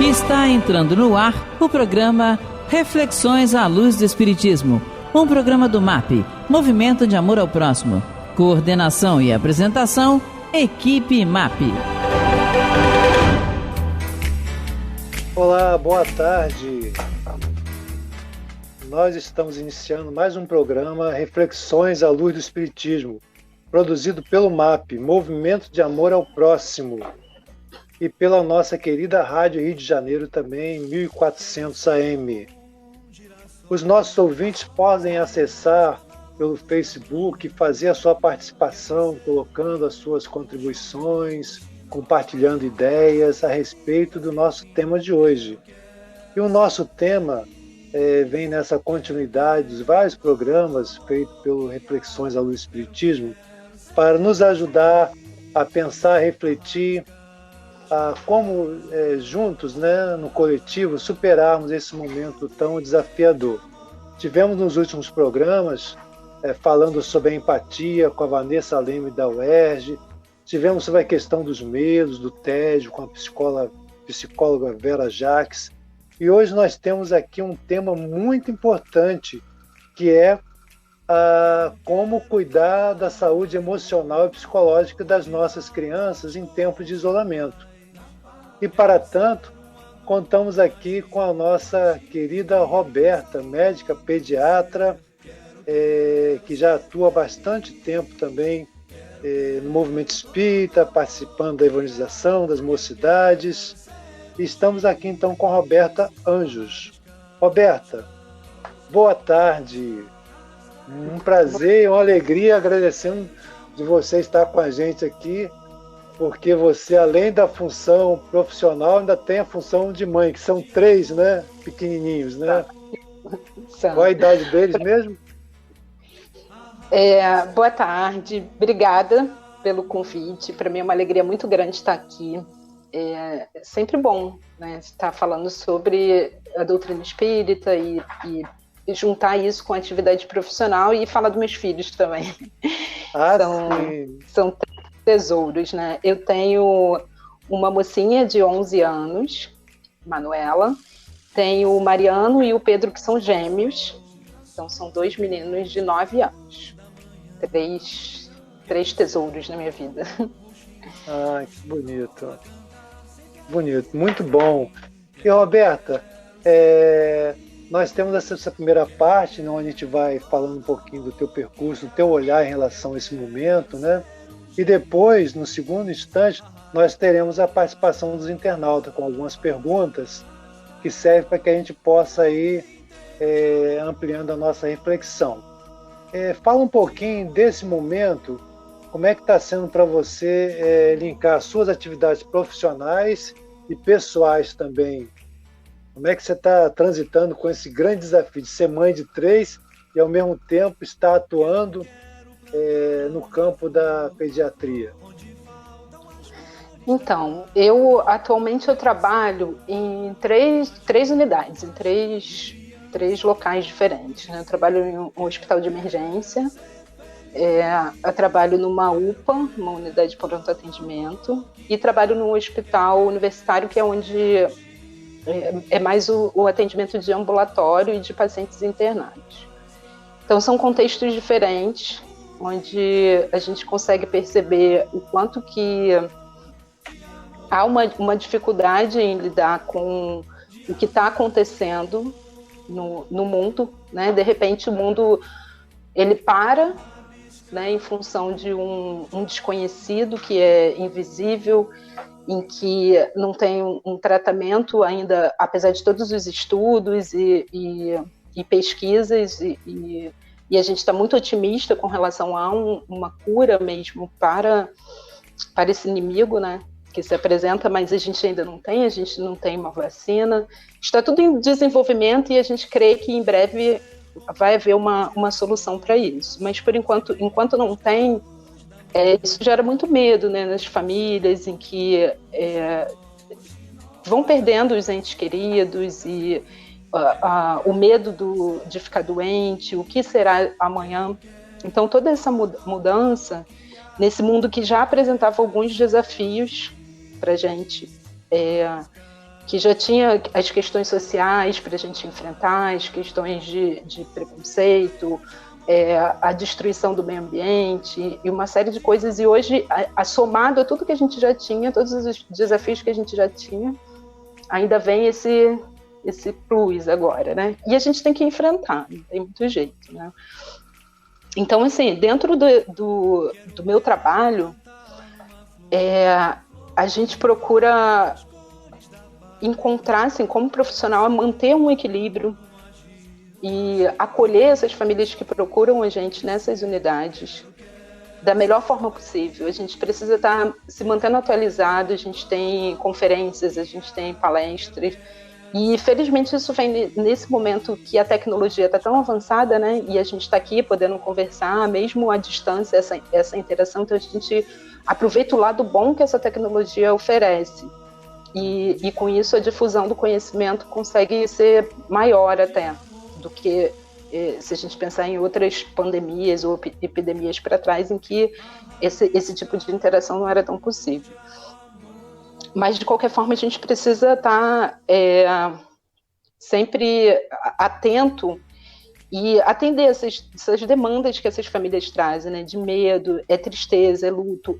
Está entrando no ar o programa Reflexões à Luz do Espiritismo, um programa do MAP, Movimento de Amor ao Próximo. Coordenação e apresentação, Equipe MAP. Olá, boa tarde. Nós estamos iniciando mais um programa Reflexões à Luz do Espiritismo, produzido pelo MAP, Movimento de Amor ao Próximo, e pela nossa querida Rádio Rio de Janeiro também, 1400 AM. Os nossos ouvintes podem acessar pelo Facebook, fazer a sua participação, colocando as suas contribuições, compartilhando ideias a respeito do nosso tema de hoje. E o nosso tema vem nessa continuidade dos vários programas feitos pelo Reflexões à Luz do Espiritismo, para nos ajudar a pensar, refletir, a como juntos, né, no coletivo, superarmos esse momento tão desafiador. Tivemos nos últimos programas falando sobre a empatia com a Vanessa Leme da UERJ, tivemos sobre a questão dos medos, do tédio, com a psicóloga Vera Jacques, e hoje nós temos aqui um tema muito importante, que é como cuidar da saúde emocional e psicológica das nossas crianças em tempos de isolamento. E, para tanto, contamos aqui com a nossa querida Roberta, médica pediatra, que já atua há bastante tempo também no movimento espírita, participando da evangelização das mocidades. E estamos aqui, então, com a Roberta Anjos. Roberta, boa tarde. Um prazer e uma alegria, agradecendo de você estar com a gente aqui, porque você, além da função profissional, ainda tem a função de mãe, que são 3, né? Pequenininhos, né? Qual a idade deles mesmo? Boa tarde, obrigada pelo convite. Para mim é uma alegria muito grande estar aqui. É sempre bom, né, estar falando sobre a doutrina espírita e juntar isso com a atividade profissional e falar dos meus filhos também. São tesouros, né? Eu tenho uma mocinha de 11 anos, Manuela, tenho o Mariano e o Pedro, que são gêmeos, então são 2 meninos de 9 anos. Três tesouros na minha vida. Ah, que bonito. Bonito, muito bom. E, Roberta, nós temos essa primeira parte, né, onde a gente vai falando um pouquinho do teu percurso, do teu olhar em relação a esse momento, né? E depois, no segundo instante, nós teremos a participação dos internautas com algumas perguntas que servem para que a gente possa ir ampliando a nossa reflexão. Fala um pouquinho desse momento, como é que está sendo para você linkar suas atividades profissionais e pessoais também. Como é que você está transitando com esse grande desafio de ser mãe de 3 e, ao mesmo tempo, estar atuando no campo da pediatria? Então, atualmente eu trabalho em três unidades, em três locais diferentes, né? Eu trabalho em um hospital de emergência, eu trabalho numa UPA, uma unidade de pronto atendimento, e trabalho num hospital universitário, que é onde é mais o atendimento de ambulatório e de pacientes internados. Então são contextos diferentes, onde a gente consegue perceber o quanto que há uma dificuldade em lidar com o que está acontecendo no mundo, né? De repente o mundo ele para, né, em função de um desconhecido que é invisível, em que não tem um tratamento ainda, apesar de todos os estudos e pesquisas, e a gente está muito otimista com relação a uma cura mesmo para esse inimigo, né, que se apresenta, mas a gente ainda não tem uma vacina. Está tudo em desenvolvimento e a gente crê que em breve vai haver uma solução para isso. Mas, por enquanto não tem, isso gera muito medo, né, nas famílias, em que vão perdendo os entes queridos e o medo de ficar doente, o que será amanhã. Então, toda essa mudança, nesse mundo que já apresentava alguns desafios para a gente, que já tinha as questões sociais para a gente enfrentar, as questões de preconceito, a destruição do meio ambiente e uma série de coisas. E hoje, somado a tudo que a gente já tinha, todos os desafios que a gente já tinha, ainda vem esse plus agora, né? E a gente tem que enfrentar, não tem muito jeito, né? Então, assim, dentro do meu trabalho, a gente procura encontrar, assim, como profissional, manter um equilíbrio e acolher essas famílias que procuram a gente nessas unidades da melhor forma possível. A gente precisa estar se mantendo atualizado, a gente tem conferências, a gente tem palestras, e felizmente isso vem nesse momento que a tecnologia está tão avançada, né? E a gente está aqui podendo conversar, mesmo à distância, essa interação, então a gente aproveita o lado bom que essa tecnologia oferece. E com isso a difusão do conhecimento consegue ser maior até do que se a gente pensar em outras pandemias ou epidemias para trás, em que esse tipo de interação não era tão possível. Mas, de qualquer forma, a gente precisa estar sempre atento e atender essas demandas que essas famílias trazem, né? De medo, tristeza, luto,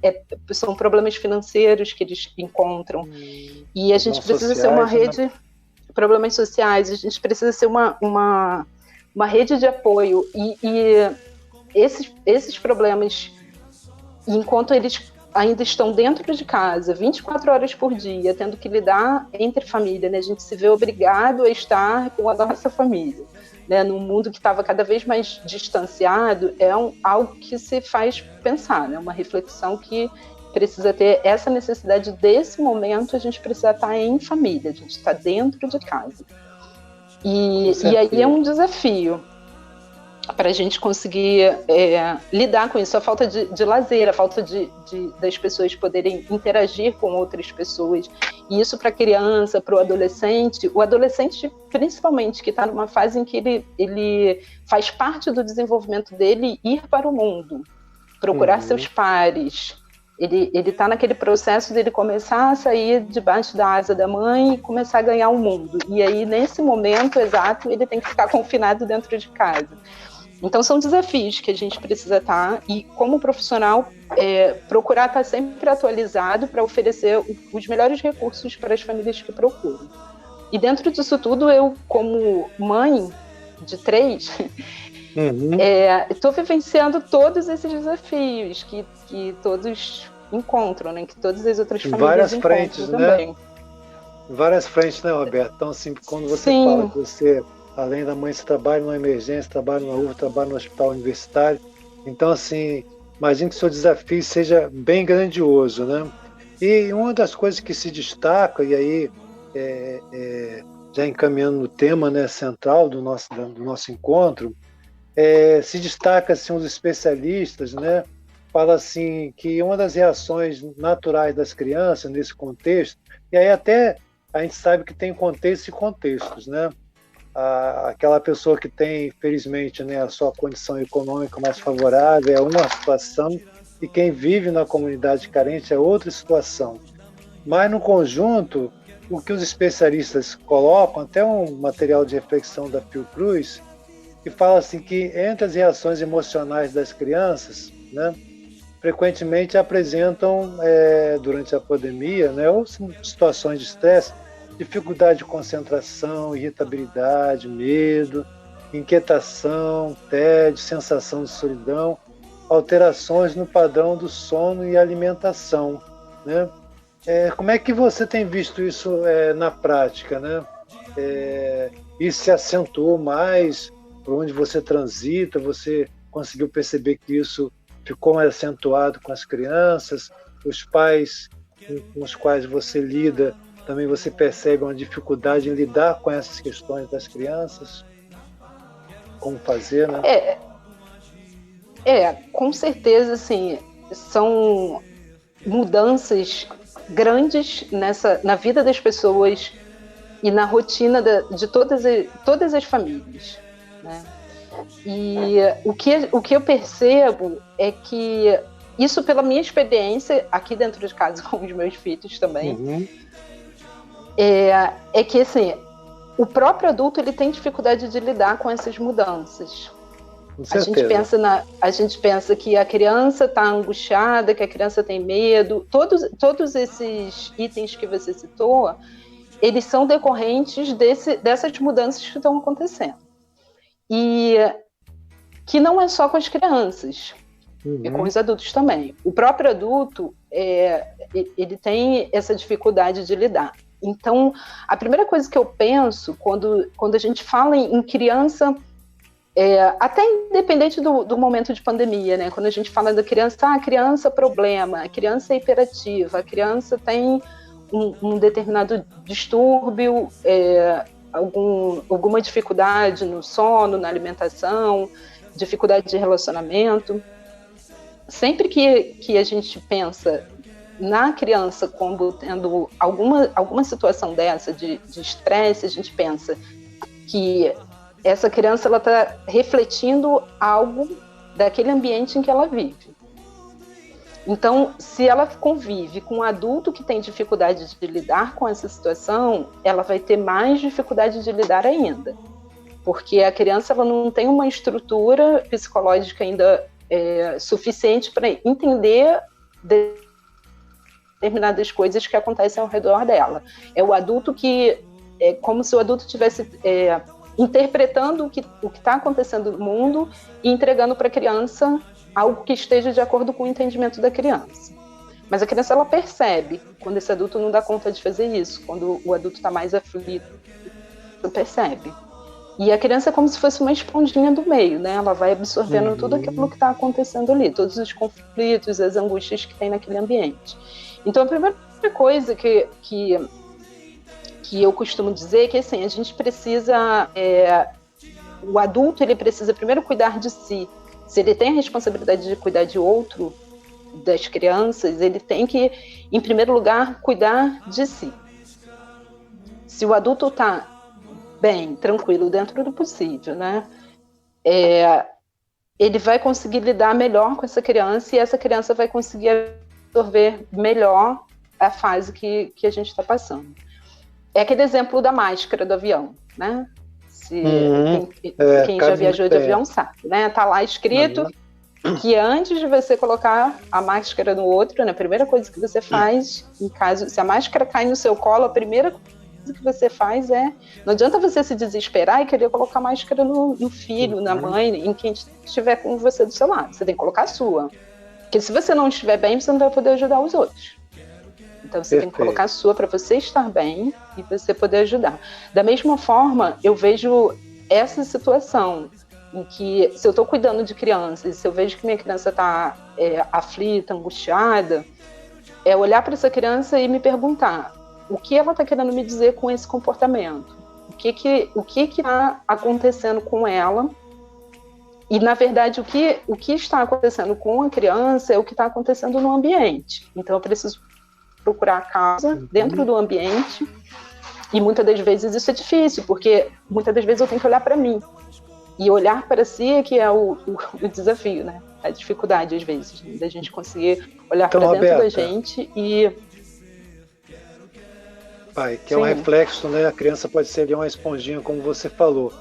são problemas financeiros que eles encontram. E a gente precisa ser uma rede, né? Problemas sociais, a gente precisa ser uma rede de apoio. E esses problemas, enquanto eles ainda estão dentro de casa, 24 horas por dia, tendo que lidar entre família, né? A gente se vê obrigado a estar com a nossa família, né? Num mundo que estava cada vez mais distanciado, algo que se faz pensar, né? Uma reflexão que precisa ter essa necessidade desse momento, a gente precisa estar em família, a gente está dentro de casa. E aí é um desafio para a gente conseguir lidar com isso, a falta de lazer, a falta das pessoas poderem interagir com outras pessoas. E isso para a criança, para o adolescente principalmente, que está numa fase em que ele faz parte do desenvolvimento dele ir para o mundo, procurar seus pares. Ele está naquele processo dele começar a sair debaixo da asa da mãe e começar a ganhar o mundo. E aí, nesse momento exato, ele tem que ficar confinado dentro de casa. Então, são desafios que a gente precisa estar, e como profissional, procurar estar sempre atualizado para oferecer os melhores recursos para as famílias que procuram. E dentro disso tudo, eu, como mãe de 3, estou vivenciando todos esses desafios que todos encontram, né? Que todas as outras famílias várias encontram frentes, também. Né? Várias frentes, né, Roberto? Então, assim, quando você fala que você, além da mãe, você trabalha numa emergência, trabalha numa UVA, trabalha no hospital universitário. Então, assim, imagino que o seu desafio seja bem grandioso, né? E uma das coisas que se destaca, e aí já encaminhando no tema, né, central do nosso encontro, se destaca, assim, os especialistas, né? Fala assim que uma das reações naturais das crianças nesse contexto, e aí até a gente sabe que tem contextos e contextos, né? Aquela pessoa que tem, felizmente, né, a sua condição econômica mais favorável é uma situação, e quem vive na comunidade carente é outra situação. Mas, no conjunto, o que os especialistas colocam, até um material de reflexão da Fiocruz, que fala assim que entre as reações emocionais das crianças, né, frequentemente apresentam, durante a pandemia, né, ou situações de estresse, dificuldade de concentração, irritabilidade, medo, inquietação, tédio, sensação de solidão, alterações no padrão do sono e alimentação, né? Como é que você tem visto isso na prática, né? Isso se acentuou mais por onde você transita? Você conseguiu perceber que isso ficou mais acentuado com as crianças? Os pais com os quais você lida, também você percebe uma dificuldade em lidar com essas questões das crianças? Como fazer, né? Com certeza, assim, são mudanças grandes na vida das pessoas e na rotina de todas as famílias, né? E o que eu percebo é que isso, pela minha experiência aqui dentro de casa com os meus filhos também, é que assim, o próprio adulto ele tem dificuldade de lidar com essas mudanças. A gente pensa que a criança está angustiada, que a criança tem medo. Todos esses itens que você citou, eles são decorrentes dessas mudanças que estão acontecendo. E que não é só com as crianças, é com os adultos também. O próprio adulto, ele tem essa dificuldade de lidar. Então, a primeira coisa que eu penso, quando a gente fala em criança, até independente do momento de pandemia, né? Quando a gente fala da criança, a criança problema, a criança é hiperativa, a criança tem um determinado distúrbio, alguma dificuldade no sono, na alimentação, dificuldade de relacionamento. Sempre que a gente pensa na criança como tendo alguma situação dessa de estresse, a gente pensa que essa criança está refletindo algo daquele ambiente em que ela vive. Então, se ela convive com um adulto que tem dificuldade de lidar com essa situação, ela vai ter mais dificuldade de lidar ainda. Porque a criança ela não tem uma estrutura psicológica ainda suficiente para entender determinadas coisas que acontecem ao redor dela. É o adulto que... É como se o adulto estivesse interpretando o que está acontecendo no mundo e entregando para a criança algo que esteja de acordo com o entendimento da criança. Mas a criança ela percebe quando esse adulto não dá conta de fazer isso, quando o adulto está mais aflito, percebe. E a criança é como se fosse uma esponjinha do meio, né? Ela vai absorvendo tudo aquilo que está acontecendo ali, todos os conflitos, as angústias que tem naquele ambiente. Então, a primeira coisa que eu costumo dizer é que assim, a gente precisa... o adulto ele precisa primeiro cuidar de si. Se ele tem a responsabilidade de cuidar de outro, das crianças, ele tem que, em primeiro lugar, cuidar de si. Se o adulto está bem, tranquilo, dentro do possível, né? Ele vai conseguir lidar melhor com essa criança e essa criança vai conseguir absorver melhor a fase que a gente está passando. É aquele exemplo da máscara do avião, né? Quem já viajou de avião sabe, né? Tá lá escrito que antes de você colocar a máscara no outro, né, a primeira coisa que você faz, se a máscara cai no seu colo, a primeira coisa que você faz não adianta você se desesperar e querer colocar a máscara no filho, na mãe, em quem estiver com você do seu lado. Você tem que colocar a sua. Porque se você não estiver bem, você não vai poder ajudar os outros. Então você tem que colocar a sua para você estar bem e você poder ajudar. Da mesma forma, eu vejo essa situação em que, se eu estou cuidando de crianças, se eu vejo que minha criança está aflita, angustiada, é olhar para essa criança e me perguntar o que ela está querendo me dizer com esse comportamento, o que está acontecendo com ela. E, na verdade, o que está acontecendo com a criança é o que está acontecendo no ambiente. Então, eu preciso procurar a causa dentro do ambiente, e muitas das vezes isso é difícil, porque muitas das vezes eu tenho que olhar para mim, e olhar para si é que é o desafio, né? A dificuldade às vezes, né? Da gente conseguir olhar para dentro da gente e... Pai, que é um reflexo, né? A criança pode ser uma esponjinha, como você falou.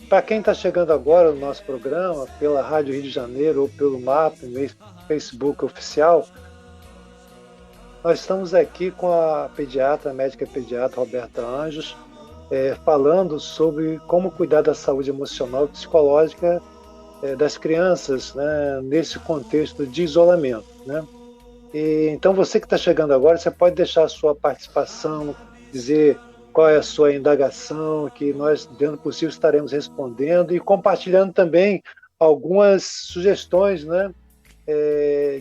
Para quem está chegando agora no nosso programa, pela Rádio Rio de Janeiro ou pelo MAP, no Facebook oficial, nós estamos aqui com a médica pediatra Roberta Anjos, falando sobre como cuidar da saúde emocional e psicológica das crianças, né, nesse contexto de isolamento, né? Então você que está chegando agora, você pode deixar a sua participação, dizer qual é a sua indagação, que nós, dentro do possível, estaremos respondendo e compartilhando também algumas sugestões, né,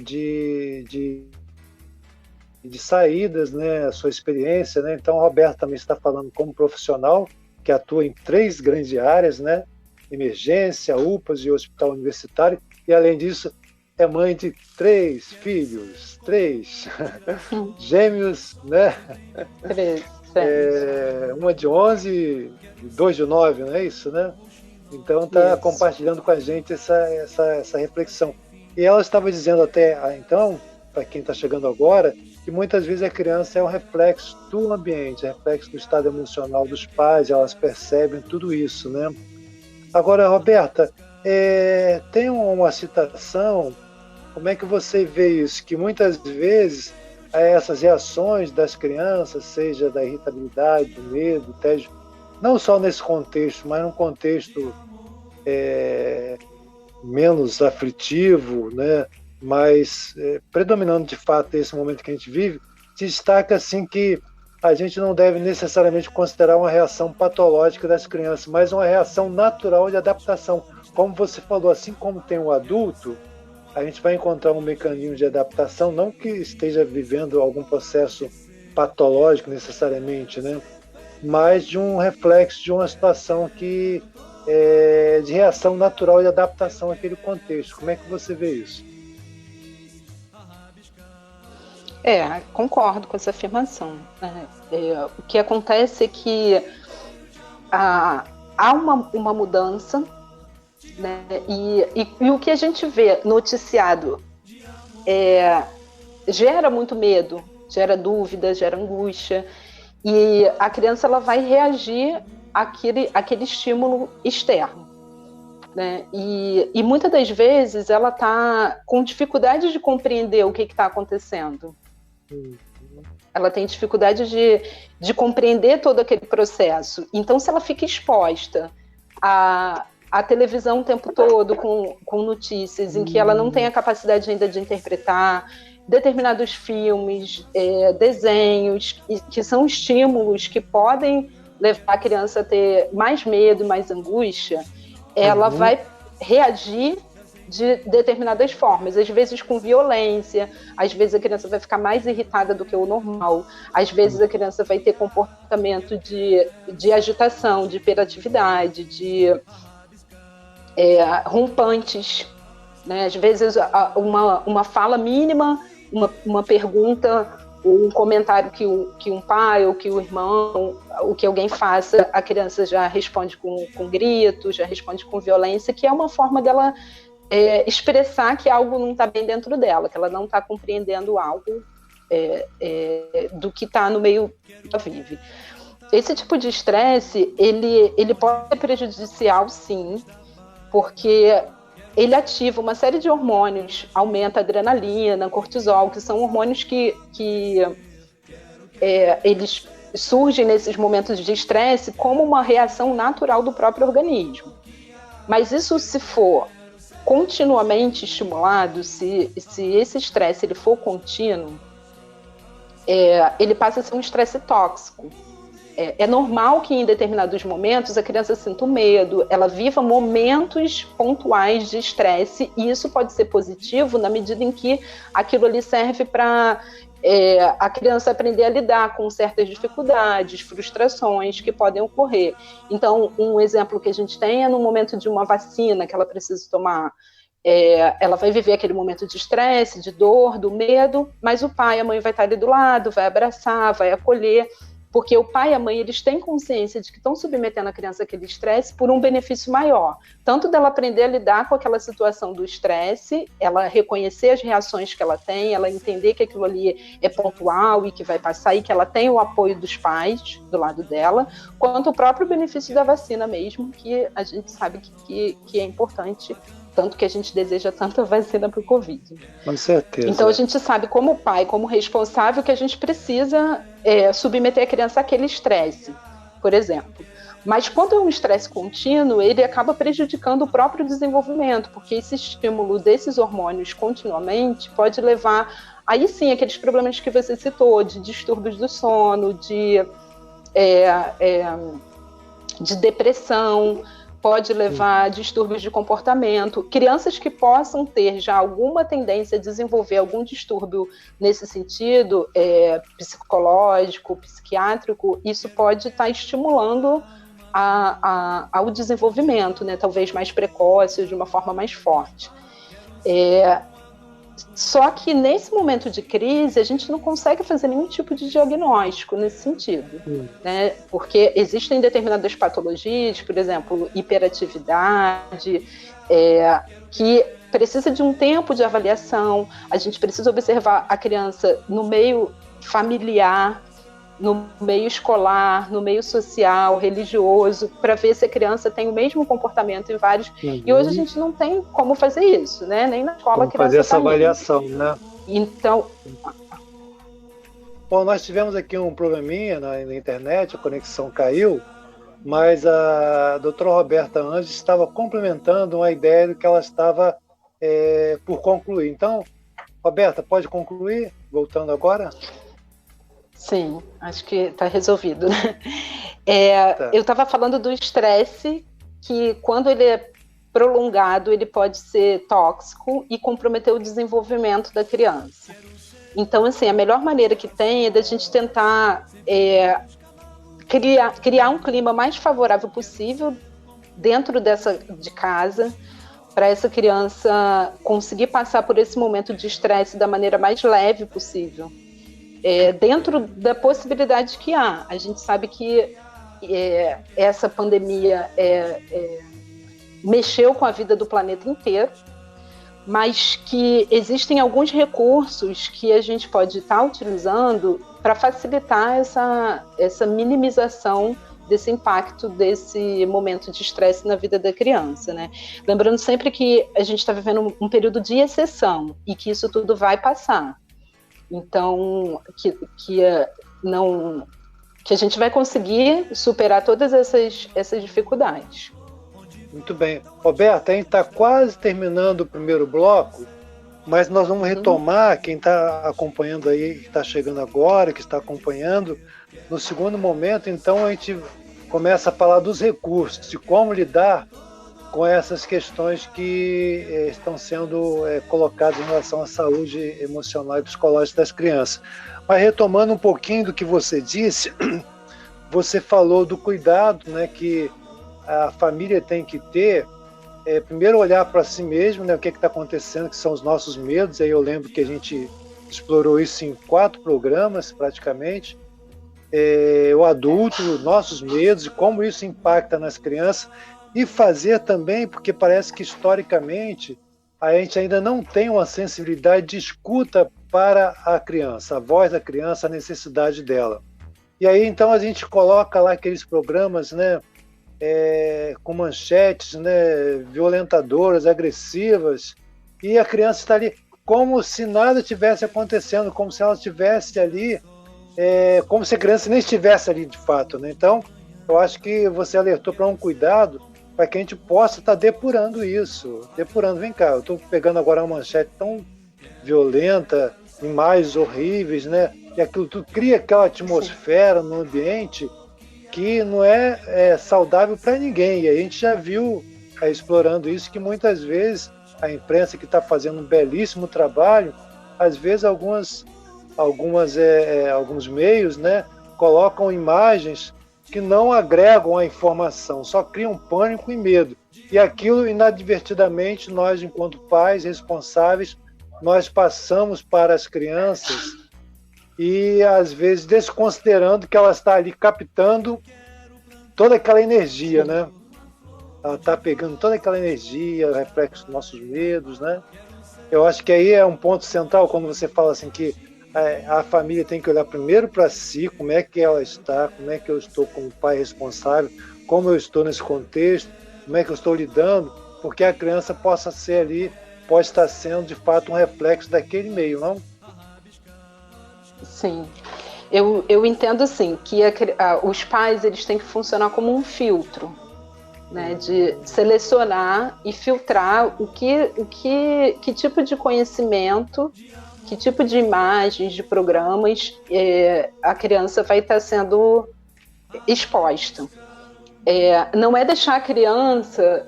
de saídas, né, a sua experiência, né? Então, a Roberta também está falando como profissional que atua em 3 grandes áreas, né? Emergência, UPAs e hospital universitário, e além disso é mãe de 3 filhos, 3 gêmeos, né? 3. Uma de 11 e 2 de 9, não é isso, né? Então está compartilhando com a gente essa reflexão. E ela estava dizendo até então, para quem está chegando agora, que muitas vezes a criança é um reflexo do ambiente, reflexo do estado emocional dos pais, elas percebem tudo isso, né? Agora, Roberta, tem uma citação, como é que você vê isso? Que muitas vezes essas reações das crianças, seja da irritabilidade, do medo, do tédio, não só nesse contexto, mas num contexto menos aflitivo, né? Mas predominando de fato esse momento que a gente vive, se destaca assim que a gente não deve necessariamente considerar uma reação patológica das crianças, mas uma reação natural de adaptação. Como você falou, assim como tem o adulto, a gente vai encontrar um mecanismo de adaptação, não que esteja vivendo algum processo patológico necessariamente, né? Mas de um reflexo de uma situação que de reação natural de adaptação àquele contexto. Como é que você vê isso? Concordo com essa afirmação. O que acontece é que há uma mudança, né? E o que a gente vê noticiado gera muito medo, gera dúvida, gera angústia, e a criança ela vai reagir àquele estímulo externo, né? E muitas das vezes ela está com dificuldade de compreender o que está acontecendo. Ela tem dificuldade de compreender todo aquele processo. Então, se ela fica exposta à televisão o tempo todo com notícias em que ela não tem a capacidade ainda de interpretar determinados filmes, desenhos, que são estímulos que podem levar a criança a ter mais medo, mais angústia, ela vai reagir de determinadas formas, às vezes com violência, às vezes a criança vai ficar mais irritada do que o normal, às vezes a criança vai ter comportamento de agitação, de hiperatividade, de rompantes, né? Às vezes uma fala mínima, uma pergunta ou um comentário que um pai ou que o irmão, o que alguém faça, a criança já responde com grito, já responde com violência, que é uma forma dela expressar que algo não está bem dentro dela, que ela não está compreendendo algo do que está no meio que ela vive. Esse tipo de estresse, ele pode ser prejudicial, sim, porque ele ativa uma série de hormônios, aumenta a adrenalina, cortisol, que são hormônios que eles surgem nesses momentos de estresse como uma reação natural do próprio organismo. Mas isso, se for continuamente estimulado, se esse estresse ele for contínuo, ele passa a ser um estresse tóxico. É normal que em determinados momentos a criança sinta medo, ela viva momentos pontuais de estresse, e isso pode ser positivo na medida em que aquilo ali serve para a criança aprender a lidar com certas dificuldades, frustrações que podem ocorrer. Então, um exemplo que a gente tem é no momento de uma vacina que ela precisa tomar. Ela vai viver aquele momento de estresse, de dor, do medo, mas o pai e a mãe vai estar ali do lado, vai abraçar, vai acolher, porque o pai e a mãe, eles têm consciência de que estão submetendo a criança àquele estresse por um benefício maior, tanto dela aprender a lidar com aquela situação do estresse, ela reconhecer as reações que ela tem, ela entender que aquilo ali é pontual e que vai passar, e que ela tem o apoio dos pais do lado dela, quanto o próprio benefício da vacina mesmo, que a gente sabe que é importante, tanto que a gente deseja tanta vacina para o Covid. Com certeza. Então a gente sabe, como pai, como responsável, que a gente precisa submeter a criança àquele estresse, por exemplo. Mas quando é um estresse contínuo, ele acaba prejudicando o próprio desenvolvimento, porque esse estímulo desses hormônios continuamente pode levar, aí sim, aqueles problemas que você citou, de distúrbios do sono, de depressão, pode levar a distúrbios de comportamento. Crianças que possam ter já alguma tendência a desenvolver algum distúrbio nesse sentido, psicológico, psiquiátrico, isso pode estar estimulando ao desenvolvimento, né? Talvez mais precoce, de uma forma mais forte. Só que nesse momento de crise, a gente não consegue fazer nenhum tipo de diagnóstico nesse sentido, né? Porque existem determinadas patologias, por exemplo, hiperatividade, que precisa de um tempo de avaliação, a gente precisa observar a criança no meio familiar, no meio escolar, no meio social, religioso, para ver se a criança tem o mesmo comportamento em vários. Uhum. E hoje a gente não tem como fazer isso, né? Nem na escola como a criança fazer essa tá avaliação, né? Então, bom, nós tivemos aqui um probleminha na internet, a conexão caiu, mas a doutora Roberta Anjos estava complementando uma ideia que ela estava por concluir. Então, Roberta, pode concluir, voltando agora? sim, acho que está resolvido, né? Tá. Eu estava falando do estresse, que quando ele é prolongado, ele pode ser tóxico e comprometer o desenvolvimento da criança. Então, assim, a melhor maneira que tem é da gente tentar criar um clima mais favorável possível dentro de casa, para essa criança conseguir passar por esse momento de estresse da maneira mais leve possível. Dentro da possibilidade que há. A gente sabe que essa pandemia mexeu com a vida do planeta inteiro, mas que existem alguns recursos que a gente pode estar utilizando para facilitar essa minimização desse impacto desse momento de estresse na vida da criança, né? Lembrando sempre que a gente está vivendo um período de exceção e que isso tudo vai passar. Então, que a gente vai conseguir superar todas essas dificuldades. Muito bem. Roberta, a gente está quase terminando o primeiro bloco, mas nós vamos retomar, quem está acompanhando aí, que está chegando agora, que está acompanhando, no segundo momento, então a gente começa a falar dos recursos, de como lidar com essas questões que estão sendo colocadas em relação à saúde emocional e psicológica das crianças. Mas retomando um pouquinho do que você disse, você falou do cuidado, né, que a família tem que ter, primeiro olhar para si mesmo, né, o que está acontecendo, que são os nossos medos. Aí eu lembro que a gente explorou isso em 4 programas, praticamente. O adulto, nossos medos e como isso impacta nas crianças. E fazer também, porque parece que historicamente a gente ainda não tem uma sensibilidade de escuta para a criança, a voz da criança, a necessidade dela. E aí então a gente coloca lá aqueles programas, né, com manchetes, né, violentadoras, agressivas, e a criança está ali como se nada tivesse acontecendo, como se ela estivesse ali, como se a criança nem estivesse ali de fato, né? Então, eu acho que você alertou para um cuidado para que a gente possa estar depurando isso. Depurando, vem cá, eu estou pegando agora uma manchete tão violenta, imagens horríveis, né? E aquilo tudo cria aquela atmosfera no ambiente que não é saudável para ninguém. E a gente já viu, explorando isso, que muitas vezes a imprensa, que está fazendo um belíssimo trabalho, às vezes alguns meios, né, colocam imagens que não agregam a informação, só criam pânico e medo. E aquilo, inadvertidamente, nós, enquanto pais responsáveis, nós passamos para as crianças e, às vezes, desconsiderando que ela está ali captando toda aquela energia, né? Ela está pegando toda aquela energia, reflexo dos nossos medos, né? Eu acho que aí é um ponto central, quando você fala assim que a família tem que olhar primeiro para si, como é que ela está, como é que eu estou como pai responsável, como eu estou nesse contexto, como é que eu estou lidando, porque a criança possa ser ali, pode estar sendo de fato um reflexo daquele meio, não? Sim, eu entendo assim que os pais eles têm que funcionar como um filtro, né, de selecionar e filtrar que tipo de conhecimento, que tipo de imagens, de programas a criança vai estar sendo exposta. Não é deixar a criança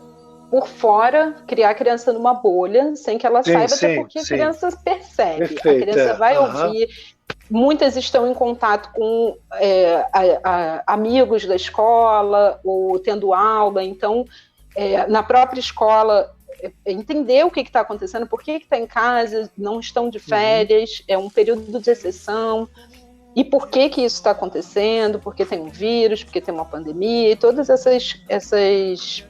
por fora, criar a criança numa bolha, sem que ela saiba, até porque a criança percebe. Perfeito, a criança vai ouvir. Muitas estão em contato com amigos da escola, ou tendo aula, então, na própria escola, entender o que está acontecendo, por que está em casa, não estão de férias, é um período de exceção, e por que isso está acontecendo, porque tem um vírus, porque tem uma pandemia, e todas essas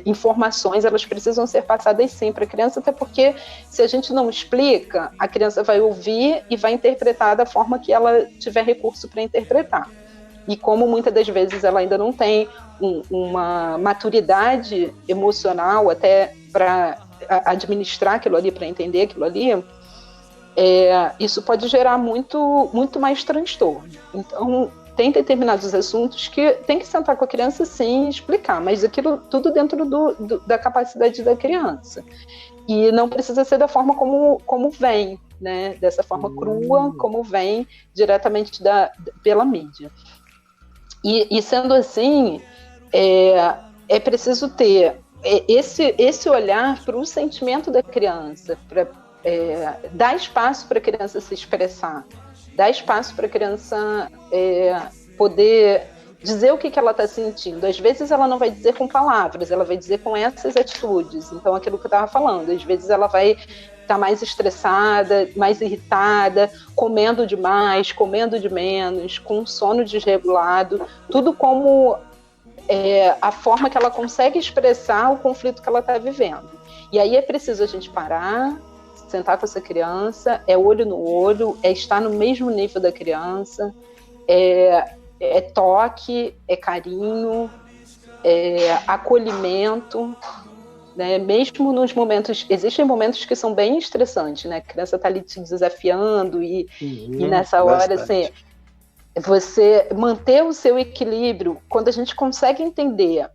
informações, elas precisam ser passadas sim para a criança, até porque se a gente não explica, a criança vai ouvir e vai interpretar da forma que ela tiver recurso para interpretar. E como muitas das vezes ela ainda não tem uma maturidade emocional até para administrar aquilo ali, para entender aquilo ali, isso pode gerar muito, muito mais transtorno. Então, tem determinados assuntos que tem que sentar com a criança sim e explicar, mas aquilo tudo dentro da capacidade da criança. E não precisa ser da forma como vem, né? Dessa forma crua, como vem diretamente pela mídia. E sendo assim, é preciso ter esse olhar para o sentimento da criança, para dar espaço para a criança se expressar, dar espaço para a criança poder dizer o que ela está sentindo. Às vezes ela não vai dizer com palavras, ela vai dizer com essas atitudes. Então, aquilo que eu estava falando, às vezes ela vai estar mais estressada, mais irritada, comendo demais, comendo de menos, com sono desregulado, tudo como a forma que ela consegue expressar o conflito que ela está vivendo. E aí é preciso a gente parar, sentar com essa criança, olho no olho, estar no mesmo nível da criança, toque, carinho, acolhimento, né? Mesmo nos momentos, existem momentos que são bem estressantes, né? A criança está ali te desafiando e nessa hora, assim, você manter o seu equilíbrio, quando a gente consegue entender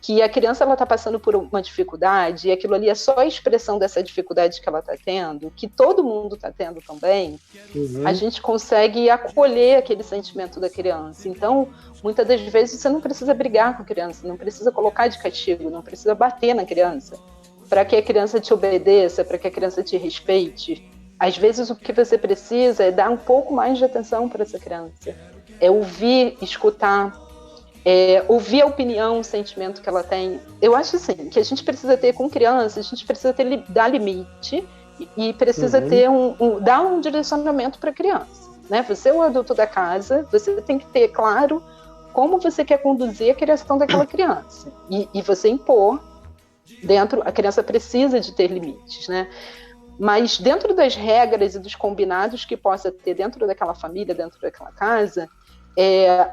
que a criança está passando por uma dificuldade, e aquilo ali é só a expressão dessa dificuldade que ela está tendo, que todo mundo está tendo também, a gente consegue acolher aquele sentimento da criança. Então, muitas das vezes você não precisa brigar com a criança, não precisa colocar de castigo, não precisa bater na criança, para que a criança te obedeça, para que a criança te respeite. Às vezes o que você precisa é dar um pouco mais de atenção para essa criança, ouvir, escutar, ouvir a opinião, o sentimento que ela tem. Eu acho assim, que a gente precisa ter com criança, a gente precisa dar limite e precisa ter dar um direcionamento para a criança, né? Você é o adulto da casa, você tem que ter claro como você quer conduzir a criação daquela criança e você impor dentro. A criança precisa de ter limites, né? Mas dentro das regras e dos combinados que possa ter dentro daquela família, dentro daquela casa,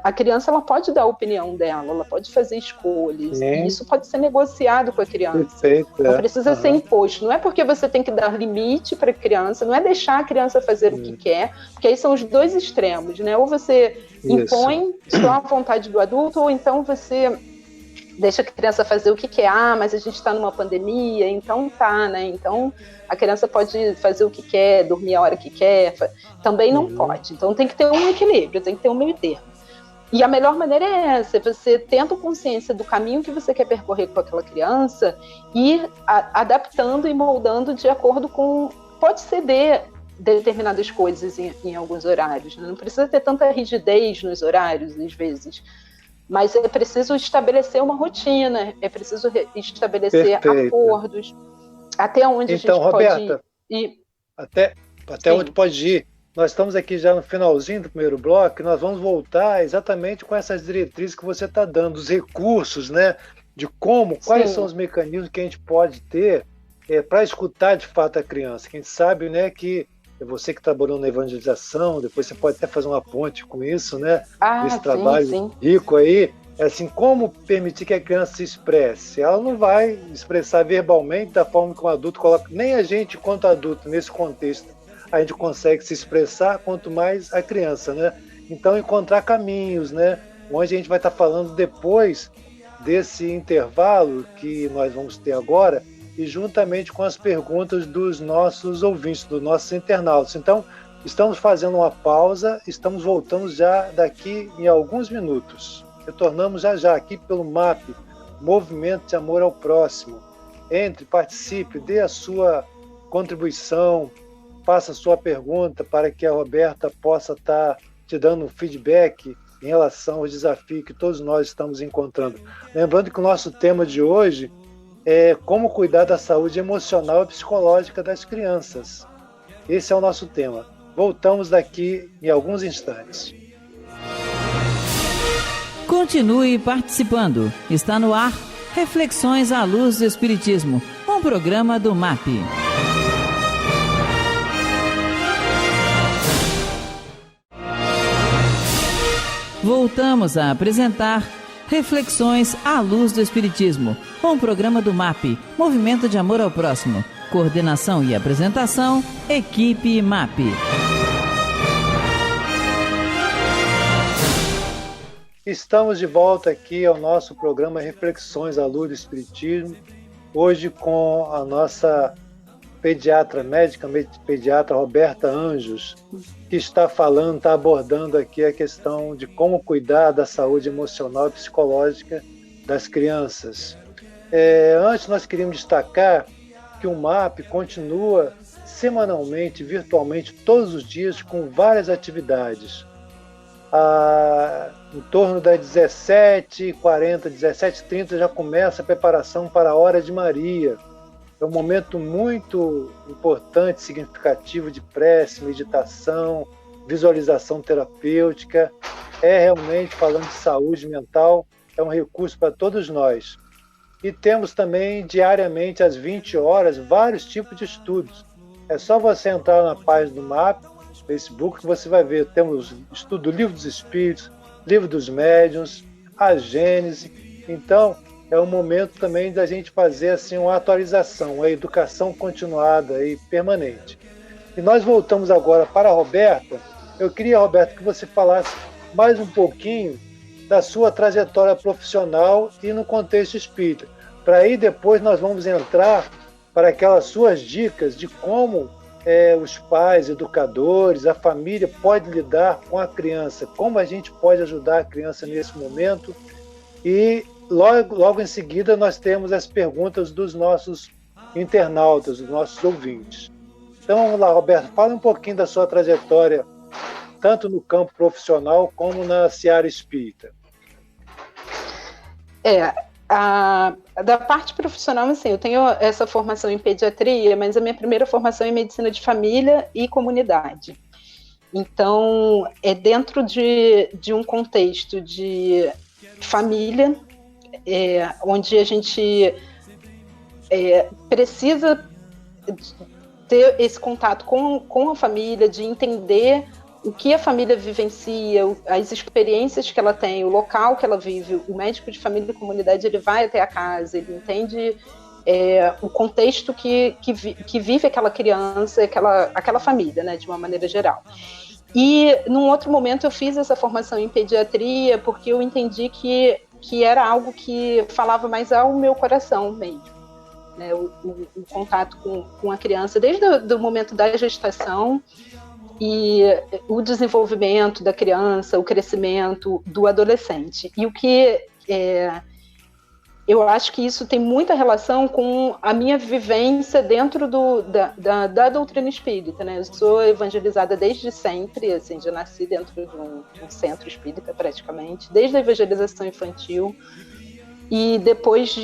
a criança ela pode dar a opinião dela, ela pode fazer escolhas, e isso pode ser negociado com a criança. Perfeito, não precisa ser imposto. Não é porque você tem que dar limite para a criança, não é deixar a criança fazer o que quer, porque aí são os dois extremos, né? Ou você impõe só a vontade do adulto, ou então você deixa a criança fazer o que quer. Mas a gente está numa pandemia, então né? Então a criança pode fazer o que quer, dormir a hora que quer, também não pode. Então tem que ter um equilíbrio, tem que ter um meio termo. E a melhor maneira é essa, você tendo consciência do caminho que você quer percorrer com aquela criança e adaptando e moldando de acordo com... Pode ceder determinadas coisas em alguns horários, né? Não precisa ter tanta rigidez nos horários, às vezes. Mas é preciso estabelecer uma rotina, é preciso estabelecer acordos, até onde então, a gente Roberta, pode ir. Até onde pode ir. Nós estamos aqui já no finalzinho do primeiro bloco, e nós vamos voltar exatamente com essas diretrizes que você está dando, os recursos, né? De quais são os mecanismos que a gente pode ter para escutar de fato a criança. Que a gente sabe, né, que é você que trabalhou na evangelização, depois você pode até fazer uma ponte com isso, né? Esse trabalho rico aí. Assim, como permitir que a criança se expresse? Ela não vai expressar verbalmente da forma que um adulto coloca. Nem a gente, quanto adulto, nesse contexto, a gente consegue se expressar, quanto mais a criança, né? Então, encontrar caminhos, né? Onde a gente vai estar falando depois desse intervalo que nós vamos ter agora, e juntamente com as perguntas dos nossos ouvintes, dos nossos internautas. Então, estamos fazendo uma pausa, estamos voltando já daqui em alguns minutos. Retornamos já aqui pelo MAP, Movimento de Amor ao Próximo. Entre, participe, dê a sua contribuição, faça a sua pergunta para que a Roberta possa estar te dando um feedback em relação aos desafios que todos nós estamos encontrando. Lembrando que o nosso tema de hoje é como cuidar da saúde emocional e psicológica das crianças. Esse é o nosso tema. Voltamos daqui em alguns instantes. Continue participando. Está no ar Reflexões à Luz do Espiritismo, um programa do MAP. Voltamos a apresentar Reflexões à Luz do Espiritismo, um programa do MAP, Movimento de Amor ao Próximo. Coordenação e apresentação, equipe MAP. Estamos de volta aqui ao nosso programa Reflexões à Luz do Espiritismo, hoje com a nossa médica pediatra Roberta Anjos, que está abordando aqui a questão de como cuidar da saúde emocional e psicológica das crianças. Antes nós queríamos destacar que o MAP continua semanalmente, virtualmente, todos os dias, com várias atividades. Em torno das 17h40, 17h30 já começa a preparação para a Hora de Maria. É um momento muito importante, significativo de prece, meditação, visualização terapêutica. Realmente, falando de saúde mental, é um recurso para todos nós. E temos também, diariamente, às 20 horas, vários tipos de estudos. É só você entrar na página do MAP, Facebook, que você vai ver. Temos estudo do Livro dos Espíritos, Livro dos Médiuns, a Gênese. Então, é um momento também da gente fazer assim, uma atualização, uma educação continuada e permanente. E nós voltamos agora para a Roberta. Eu queria, Roberta, que você falasse mais um pouquinho da sua trajetória profissional e no contexto espírita. Para aí depois nós vamos entrar para aquelas suas dicas de como os pais, educadores, a família pode lidar com a criança, como a gente pode ajudar a criança nesse momento. E logo em seguida nós temos as perguntas dos nossos internautas, dos nossos ouvintes. Então vamos lá, Roberto, fala um pouquinho da sua trajetória, tanto no campo profissional como na seara espírita. Da parte profissional, assim, eu tenho essa formação em pediatria, mas a minha primeira formação é em medicina de família e comunidade. Então, é dentro de um contexto de família, onde a gente precisa ter esse contato com a família, de entender o que a família vivencia, as experiências que ela tem, o local que ela vive. O médico de família e comunidade, ele vai até a casa, ele entende o contexto que vive aquela criança, aquela família, né, de uma maneira geral. E, num outro momento, eu fiz essa formação em pediatria, porque eu entendi que era algo que falava mais ao meu coração mesmo, né, o contato com a criança, desde o momento da gestação, e o desenvolvimento da criança, o crescimento do adolescente. E o que eu acho que isso tem muita relação com a minha vivência dentro da doutrina espírita, né? Eu sou evangelizada desde sempre, assim, já nasci dentro de um centro espírita praticamente, desde a evangelização infantil. E depois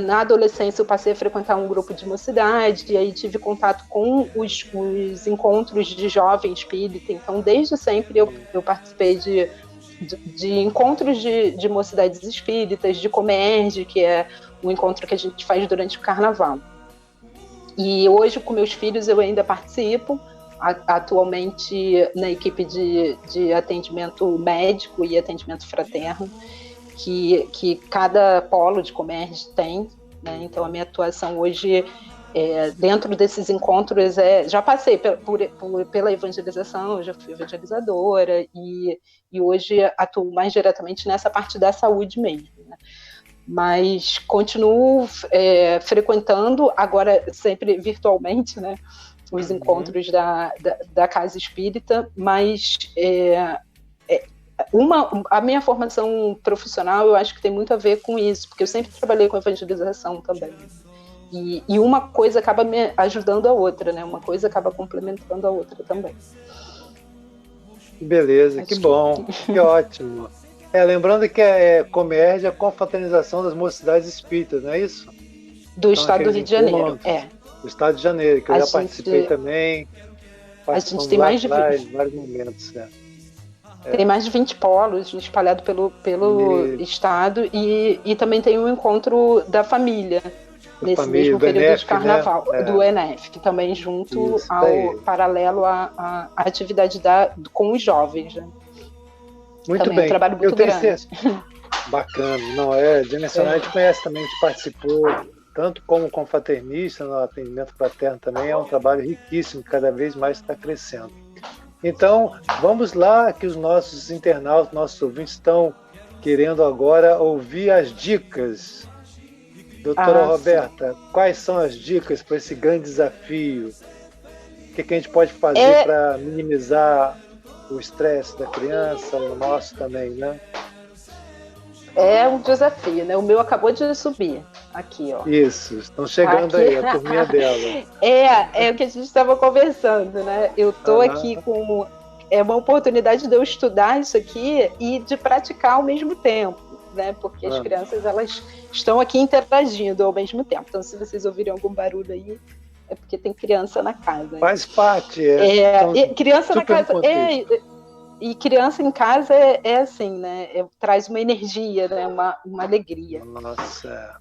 na adolescência, eu passei a frequentar um grupo de mocidade, e aí tive contato com os encontros de jovem espírita. Então, desde sempre, eu participei de encontros de mocidades espíritas, de Comerge, que é um encontro que a gente faz durante o carnaval. E hoje, com meus filhos, eu ainda participo, atualmente na equipe de atendimento médico e atendimento fraterno, que cada polo de Comerge tem, né? Então a minha atuação hoje dentro desses encontros já passei pela evangelização, eu já fui evangelizadora e hoje atuo mais diretamente nessa parte da saúde mesmo, né? Mas continuo frequentando, agora sempre virtualmente, né, os encontros da Casa Espírita, mas a minha formação profissional, eu acho que tem muito a ver com isso, porque eu sempre trabalhei com evangelização também. E uma coisa acaba me ajudando a outra, né? Uma coisa acaba complementando a outra também. Beleza, que bom, que ótimo. Lembrando que Comerge é a Confraternização das Mocidades Espíritas, não é isso? Do Estado do Rio de Janeiro, Do Estado de Janeiro, que eu já participei também. A gente tem mais de vários momentos, né? Tem mais de 20 polos espalhados pelo estado e também tem um encontro da família nesse mesmo período de carnaval, né? Do ENEF, que também junto paralelo à atividade com os jovens. Né? Muito também bem. É um trabalho muito grande. Bacana. Não, Dimensional a gente conhece também, a gente participou tanto como confraternista no atendimento fraterno também, é um trabalho riquíssimo, cada vez mais está crescendo. Então, vamos lá, que os nossos internautas, nossos ouvintes estão querendo agora ouvir as dicas. Doutora Roberta, quais são as dicas para esse grande desafio? O que a gente pode fazer para minimizar o estresse da criança, o nosso também, né? É um desafio, né? O meu acabou de subir aqui, ó. Isso, estão chegando aqui. Aí, a turminha dela. É o que a gente estava conversando, né? Eu estou aqui com uma oportunidade de eu estudar isso aqui e de praticar ao mesmo tempo, né? Porque as crianças, elas estão aqui interagindo ao mesmo tempo. Então, se vocês ouvirem algum barulho aí, é porque tem criança na casa. Faz parte, então, criança na casa E criança em casa é assim, né? Traz uma energia, né? Uma alegria. Nossa.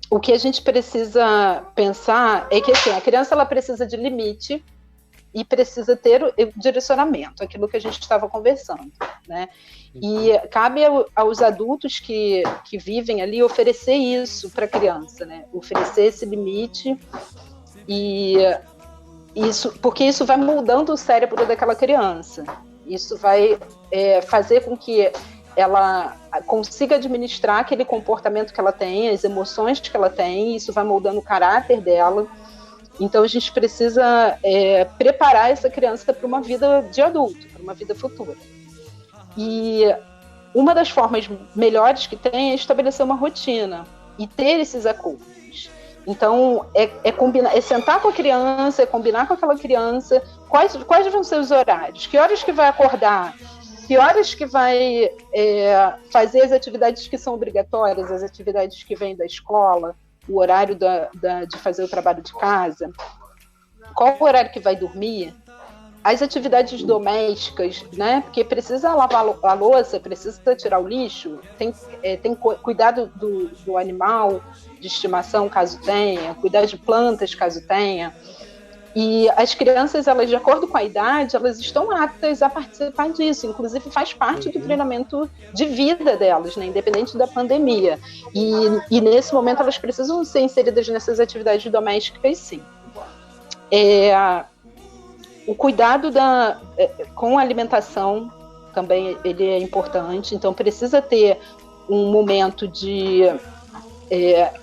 O que a gente precisa pensar é que assim, a criança ela precisa de limite e precisa ter o direcionamento, aquilo que a gente estava conversando, né? E cabe aos adultos que vivem ali oferecer isso para a criança, né? Oferecer esse limite porque isso vai moldando o cérebro daquela criança. Isso vai fazer com que ela consiga administrar aquele comportamento que ela tem, as emoções que ela tem, isso vai moldando o caráter dela. Então, a gente precisa preparar essa criança para uma vida de adulto, para uma vida futura. E uma das formas melhores que tem é estabelecer uma rotina e ter esses acordos. Então, combinar, sentar com a criança, combinar com aquela criança quais vão ser os horários, que horas que vai acordar, que horas que vai fazer as atividades que são obrigatórias, as atividades que vêm da escola, o horário de fazer o trabalho de casa, qual o horário que vai dormir, as atividades domésticas, né? Porque precisa lavar a louça, precisa tirar o lixo, tem cuidado do animal de estimação, caso tenha, cuidar de plantas, caso tenha. E as crianças, elas, de acordo com a idade, elas estão aptas a participar disso. Inclusive, faz parte do treinamento de vida delas, né? Independente da pandemia. E nesse momento, elas precisam ser inseridas nessas atividades domésticas, sim. O cuidado com a alimentação também ele é importante. Então, precisa ter um momento de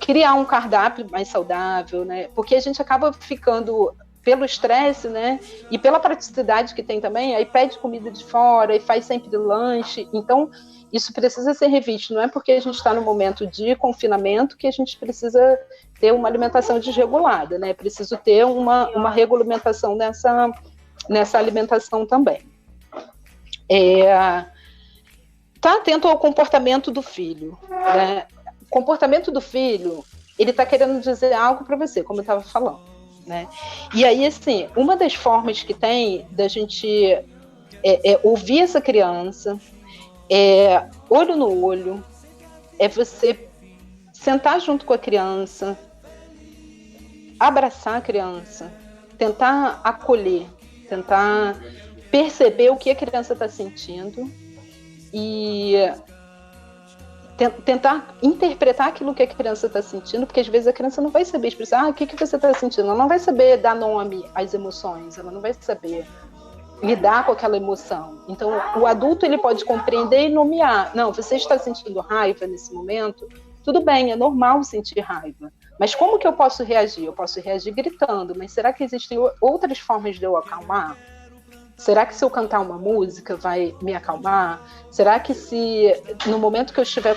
criar um cardápio mais saudável, né? Porque a gente acaba ficando... pelo estresse, né, e pela praticidade que tem também, aí pede comida de fora e faz sempre lanche, então isso precisa ser revisto, não é porque a gente está no momento de confinamento que a gente precisa ter uma alimentação desregulada, né, preciso ter uma regulamentação nessa alimentação também. Tá atento ao comportamento do filho, né, o comportamento do filho, ele está querendo dizer algo para você, como eu estava falando. Né? E aí, assim, uma das formas que tem da gente ouvir essa criança, olho no olho, é você sentar junto com a criança, abraçar a criança, tentar acolher, tentar perceber o que a criança está sentindo e tentar interpretar aquilo que a criança está sentindo, porque às vezes a criança não vai saber expressar o que você está sentindo, ela não vai saber dar nome às emoções, ela não vai saber lidar com aquela emoção. Então, o adulto ele pode compreender e nomear. Não, você está sentindo raiva nesse momento? Tudo bem, é normal sentir raiva. Mas como que eu posso reagir? Eu posso reagir gritando, mas será que existem outras formas de eu acalmar? Será que se eu cantar uma música vai me acalmar? Será que se no momento que eu estiver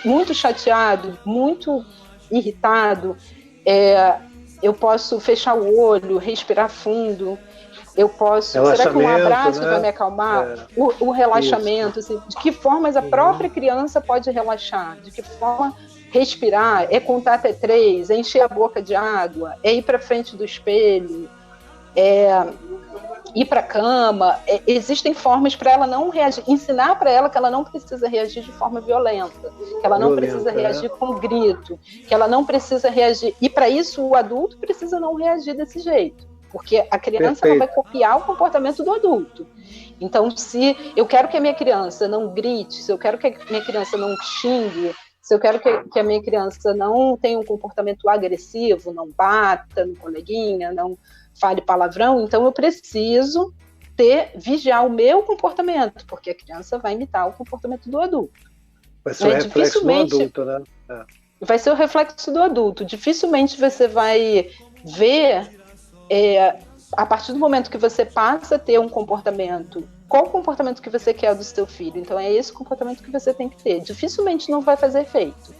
muito chateado, muito irritado, eu posso fechar o olho, respirar fundo? Eu posso... Será que um abraço, né, vai me acalmar? O relaxamento, assim, de que formas a própria criança pode relaxar? De que forma respirar? É contar até 3, é encher a boca de água, é ir para frente do espelho, ir para a cama, existem formas para ela não reagir, ensinar para ela que ela não precisa reagir de forma violenta, que ela não precisa reagir com grito, que ela não precisa reagir, e para isso o adulto precisa não reagir desse jeito, porque a criança ela vai copiar o comportamento do adulto. Então, se eu quero que a minha criança não grite, se eu quero que a minha criança não xingue, se eu quero que a minha criança não tenha um comportamento agressivo, não bata no coleguinha, não fale palavrão, então eu preciso vigiar o meu comportamento, porque a criança vai imitar o comportamento do adulto. Vai ser o reflexo do adulto, né? Vai ser o reflexo do adulto. Dificilmente você vai ver, a partir do momento que você passa a ter um comportamento, qual o comportamento que você quer do seu filho? Então é esse comportamento que você tem que ter. Dificilmente não vai fazer efeito.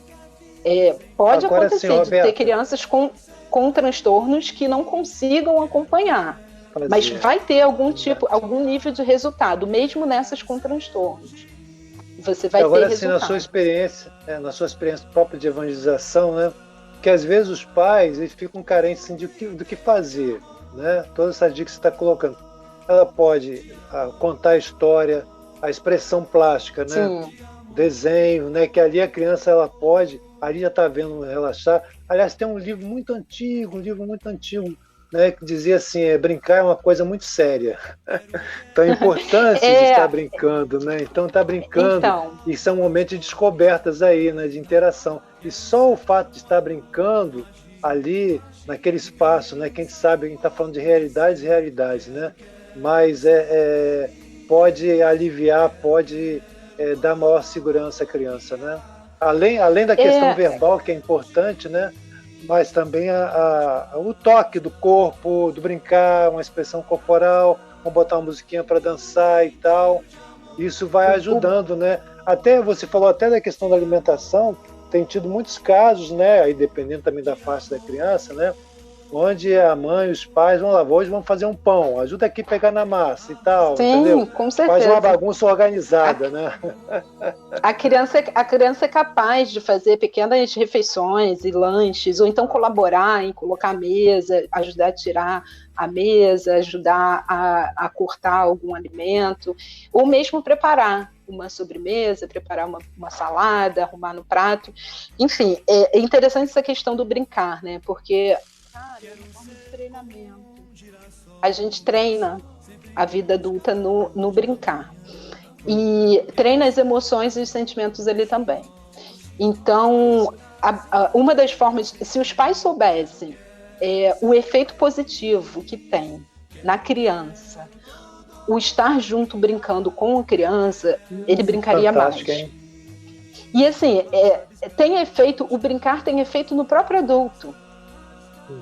Pode Agora, acontecer sim, de ter crianças com transtornos que não consigam acompanhar, mas vai ter algum nível de resultado, mesmo nessas com transtornos. Você vai agora, ter assim, resultado. na sua experiência própria de evangelização, né? Que às vezes os pais eles ficam carentes assim, do que fazer, né? Todas essas dicas que você está colocando. Ela pode contar a história, a expressão plástica, né? Sim. Desenho, né? Que ali a criança ela pode, ali já está vendo relaxar. Aliás, tem um livro muito antigo, né? Que dizia assim, brincar é uma coisa muito séria. Então a importância de estar brincando, né? Então está brincando, e são momentos de descobertas aí, né? De interação. E só o fato de estar brincando ali, naquele espaço, né? Quem sabe a gente está falando de realidades, né? Mas pode aliviar, pode dar maior segurança à criança, né? Além da questão verbal, que é importante, né? Mas também o toque do corpo, do brincar, uma expressão corporal, vamos botar uma musiquinha para dançar e tal. Isso vai ajudando, né? Até você falou até da questão da alimentação, tem tido muitos casos, né? Aí dependendo também da faixa da criança, né? Onde a mãe e os pais vão lá, hoje vamos fazer um pão, ajuda aqui a pegar na massa e tal. Sim, entendeu? Com certeza. Faz uma bagunça organizada, né? A criança é capaz de fazer pequenas refeições e lanches, ou então colaborar em colocar a mesa, ajudar a tirar a mesa, ajudar a cortar algum alimento, ou mesmo preparar uma sobremesa, preparar uma salada, arrumar no prato. Enfim, é interessante essa questão do brincar, né? Porque no forma de treinamento, a gente treina a vida adulta no brincar. E treina as emoções e os sentimentos ali também. Então, uma das formas, se os pais soubessem o efeito positivo que tem na criança, o estar junto brincando com a criança, ele brincaria mais. Hein? E assim, o brincar tem efeito no próprio adulto.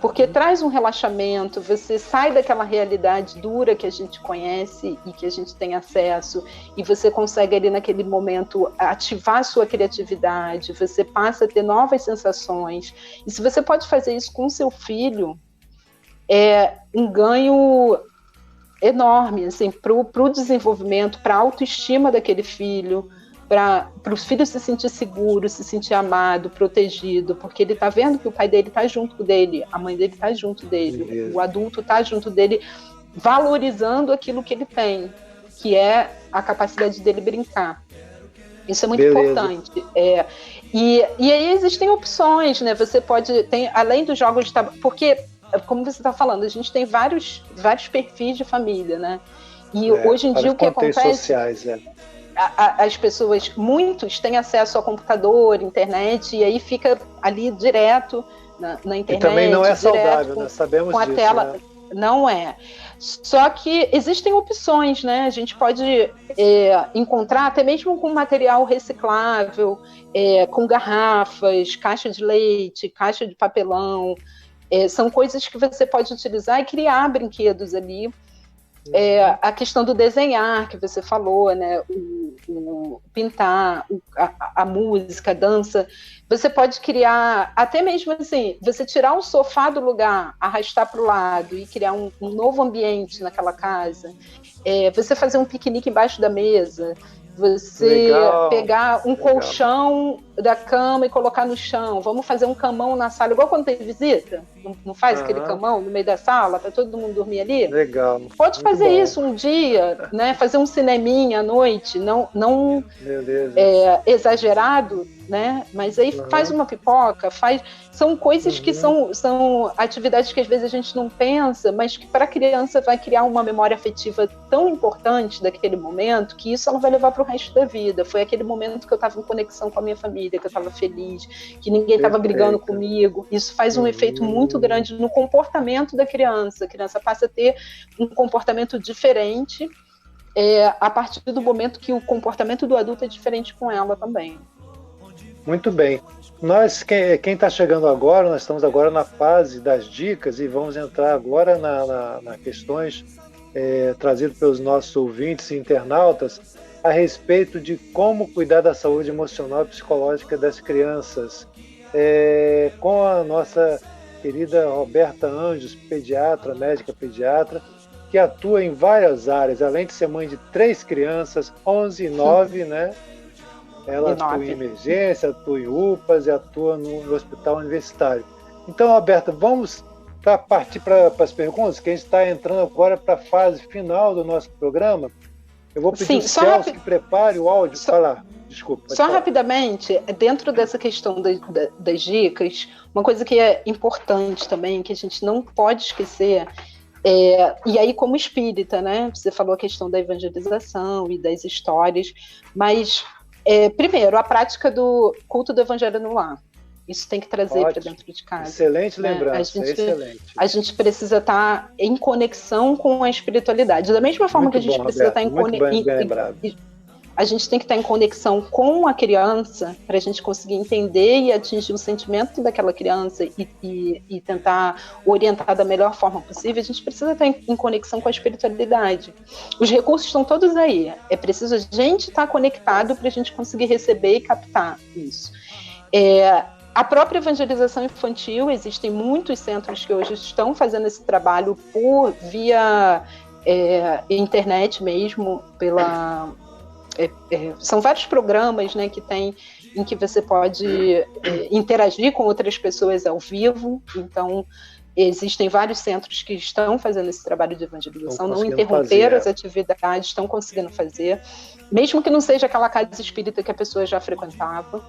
Porque traz um relaxamento, você sai daquela realidade dura que a gente conhece e que a gente tem acesso, e você consegue ali naquele momento ativar a sua criatividade, você passa a ter novas sensações. E se você pode fazer isso com seu filho, é um ganho enorme assim, para o desenvolvimento, para a autoestima daquele filho, para o filho se sentir seguro, se sentir amado, protegido, porque ele está vendo que o pai dele está junto dele, a mãe dele está junto dele, o adulto está junto dele, valorizando aquilo que ele tem, que é a capacidade dele brincar. Isso é muito importante. E aí existem opções, né? Você pode, além dos jogos de tabuleiro, porque, como você está falando, a gente tem vários perfis de família, né? E hoje em dia o que acontece... sociais, as pessoas, muitos têm acesso ao computador, internet, e aí fica ali direto na internet. E também não é saudável, né? Sabemos disso. Tela. Né? Não é. Só que existem opções, né? A gente pode encontrar até mesmo com material reciclável, com garrafas, caixa de leite, caixa de papelão. São coisas que você pode utilizar e criar brinquedos ali. A questão do desenhar que você falou, né? O pintar, a música, a dança, você pode criar, até mesmo assim, você tirar o sofá do lugar, arrastar para o lado e criar um novo ambiente naquela casa. você fazer um piquenique embaixo da mesa, você pegar um colchão da cama e colocar no chão, vamos fazer um camão na sala, igual quando tem visita, não faz aquele camão no meio da sala para todo mundo dormir ali? Legal. Pode fazer isso um dia, né? Fazer um cineminha à noite, não exagerado, né? Mas aí faz uma pipoca, são coisas que são atividades que às vezes a gente não pensa, mas que para a criança vai criar uma memória afetiva tão importante daquele momento que isso ela vai levar para o resto da vida. Foi aquele momento que eu estava em conexão com a minha família, que eu estava feliz, que ninguém estava brigando comigo. Isso faz um efeito muito grande no comportamento da criança. A criança passa a ter um comportamento diferente a partir do momento que o comportamento do adulto é diferente com ela também. Muito bem. Quem está chegando agora, nós estamos agora na fase das dicas e vamos entrar agora nas questões trazidas pelos nossos ouvintes e internautas a respeito de como cuidar da saúde emocional e psicológica das crianças. Com a nossa querida Roberta Anjos, pediatra, médica pediatra, que atua em várias áreas, além de ser mãe de 3 crianças, 11 e 9, né? Ela atua em emergência, atua em UPAs e atua no hospital universitário. Então, Roberta, vamos partir para as perguntas, que a gente está entrando agora para a fase final do nosso programa. Eu vou pedir ao Celso que prepare o áudio. Falar. Desculpa. Só rapidamente, dentro dessa questão das dicas, uma coisa que é importante também, que a gente não pode esquecer, e aí como espírita, né? Você falou a questão da evangelização e das histórias, mas primeiro, a prática do culto do evangelho no lar. Isso tem que trazer para dentro de casa. Excelente lembrança, excelente. A gente precisa estar em conexão com a espiritualidade. Da mesma forma que a gente precisa estar em conexão. A gente tem que estar em conexão com a criança para a gente conseguir entender e atingir o sentimento daquela criança e tentar orientar da melhor forma possível. A gente precisa estar em conexão com a espiritualidade. Os recursos estão todos aí. É preciso a gente estar conectado para a gente conseguir receber e captar isso. A própria evangelização infantil, existem muitos centros que hoje estão fazendo esse trabalho via internet mesmo, são vários programas, né, que tem em que você pode interagir com outras pessoas ao vivo. Então, existem vários centros que estão fazendo esse trabalho de evangelização, não interromperam as atividades, estão conseguindo fazer, mesmo que não seja aquela casa espírita que a pessoa já frequentava,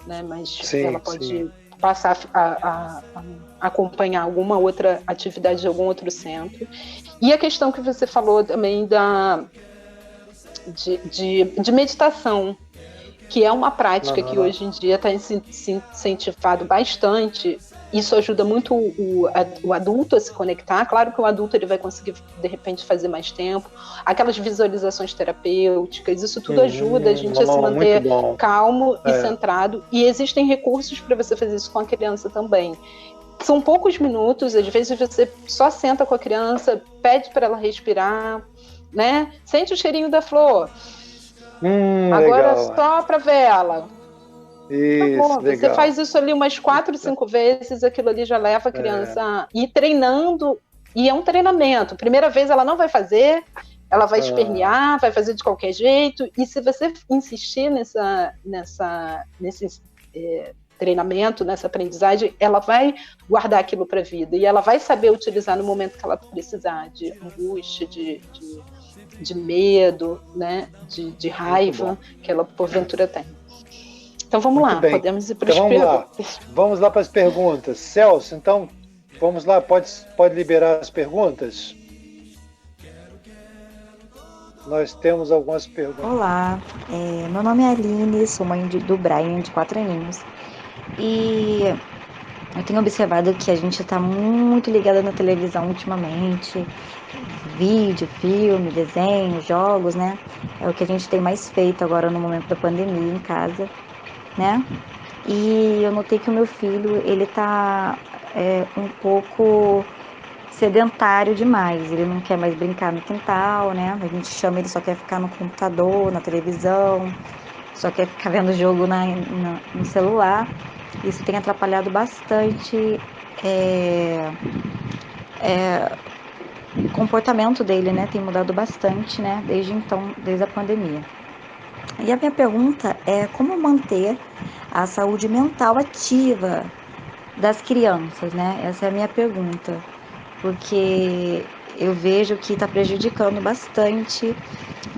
né, mas ela pode passar a acompanhar alguma outra atividade de algum outro centro. E a questão que você falou também de meditação, que é uma prática que hoje em dia está incentivado bastante. Isso ajuda muito o adulto a se conectar. Claro que o adulto ele vai conseguir, de repente, fazer mais tempo. Aquelas visualizações terapêuticas, isso tudo ajuda a gente a se manter calmo e centrado. E existem recursos para você fazer isso com a criança também. São poucos minutos, às vezes você só senta com a criança, pede para ela respirar, né? Sente o cheirinho da flor. Agora legal. sopra a vela. Isso, legal. Você faz isso ali umas 4, 5 vezes, aquilo ali já leva a criança a ir treinando, e é um treinamento. Primeira vez ela não vai fazer, ela vai espernear, vai fazer de qualquer jeito, e se você insistir nesse treinamento, nessa aprendizagem, ela vai guardar aquilo para a vida, e ela vai saber utilizar no momento que ela precisar, de angústia, de medo, né, de raiva que ela porventura tem. Então vamos lá, podemos ir para as perguntas. Vamos lá para as perguntas. Celso, então, vamos lá, pode liberar as perguntas? Nós temos algumas perguntas. Olá, meu nome é Aline, sou mãe do Brian, de 4 aninhos. E eu tenho observado que a gente está muito ligada na televisão ultimamente. Vídeo, filme, desenho, jogos, né? É o que a gente tem mais feito agora no momento da pandemia em casa, né? E eu notei que o meu filho, ele tá um pouco sedentário demais. Ele não quer mais brincar no quintal, né? A gente chama, ele só quer ficar no computador, na televisão, só quer ficar vendo jogo no celular. Isso tem atrapalhado bastante o comportamento dele, né, tem mudado bastante, né, desde então, desde a pandemia. E a minha pergunta é como manter a saúde mental ativa das crianças, né? Essa é a minha pergunta, porque eu vejo que está prejudicando bastante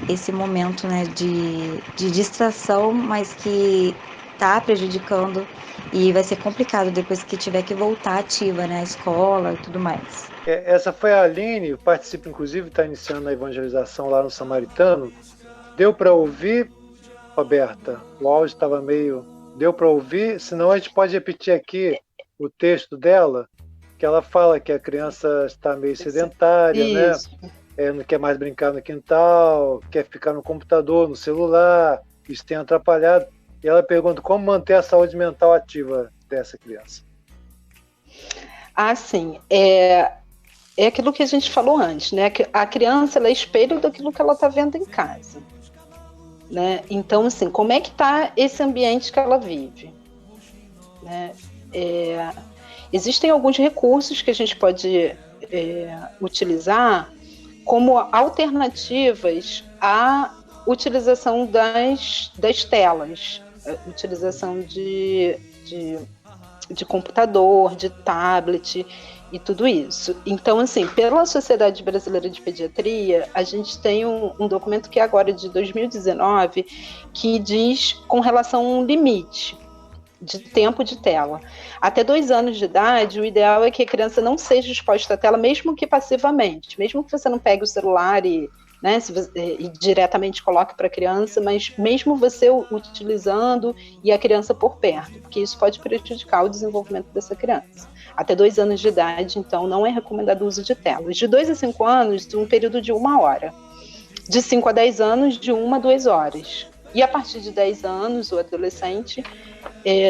esse momento, né, de distração, mas que está prejudicando e vai ser complicado depois que tiver que voltar ativa, né, à escola e tudo mais. Essa foi a Aline, participa inclusive, está iniciando a evangelização lá no Samaritano. Deu para ouvir, Roberta? O áudio estava meio... Deu para ouvir? Senão a gente pode repetir aqui o texto dela, que ela fala que a criança está meio sedentária, Isso. né? Não quer mais brincar no quintal, quer ficar no computador, no celular, isso tem atrapalhado. E ela pergunta como manter a saúde mental ativa dessa criança. Ah, sim. É aquilo que a gente falou antes, né? A criança ela é espelho daquilo que ela está vendo em casa. Né? Então, assim, como é que está esse ambiente que ela vive? Né? Existem alguns recursos que a gente pode utilizar como alternativas à utilização das telas, utilização de computador, de tablet e tudo isso. Então, assim, pela Sociedade Brasileira de Pediatria, a gente tem um documento que é agora de 2019, que diz com relação a um limite de tempo de tela. Até 2 anos de idade, o ideal é que a criança não seja exposta à tela, mesmo que passivamente, mesmo que você não pegue o celular e diretamente coloque para a criança, mas mesmo você utilizando e a criança por perto, porque isso pode prejudicar o desenvolvimento dessa criança. Até 2 anos de idade, então, não é recomendado o uso de telas. De 2 a 5 anos, um período de 1 hora. De 5 a 10 anos, de 1 a 2 horas. E a partir de 10 anos, o adolescente,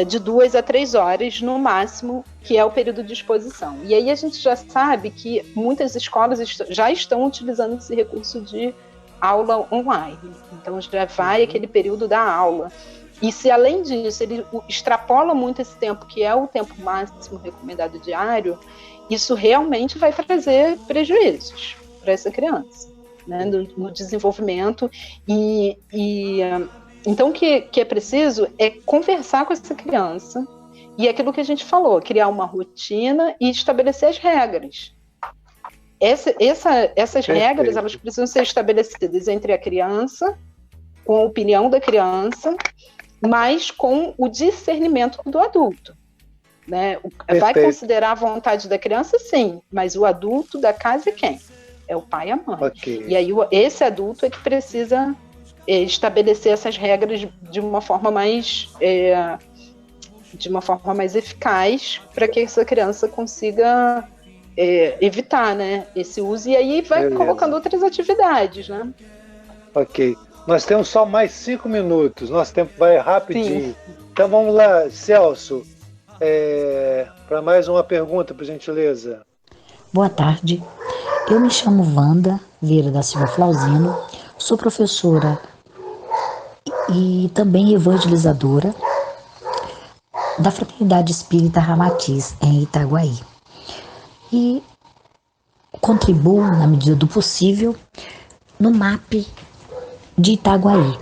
de 2 a 3 horas, no máximo, que é o período de exposição. E aí a gente já sabe que muitas escolas já estão utilizando esse recurso de aula online. Então, já vai aquele período da aula. E se, além disso, ele extrapola muito esse tempo, que é o tempo máximo recomendado diário, isso realmente vai trazer prejuízos para essa criança, né, no desenvolvimento. Então, o que é preciso é conversar com essa criança e aquilo que a gente falou, criar uma rotina e estabelecer as regras. Essas regras, elas precisam ser estabelecidas entre a criança, com a opinião da criança, mas com o discernimento do adulto. Né? Vai considerar a vontade da criança, sim, mas o adulto da casa é quem? É o pai e a mãe. Okay. E aí esse adulto é que precisa estabelecer essas regras de uma forma mais eficaz para que essa criança consiga evitar, né, esse uso, e aí vai colocando outras atividades, né? Ok. Nós temos só mais 5 minutos, nosso tempo vai rapidinho. Sim. Então vamos lá, Celso, para mais uma pergunta, por gentileza. Boa tarde, eu me chamo Wanda Vieira da Silva Flauzino, sou professora e também evangelizadora da Fraternidade Espírita Ramatiz, em Itaguaí. E contribuo, na medida do possível, no MAP de Itaguaí.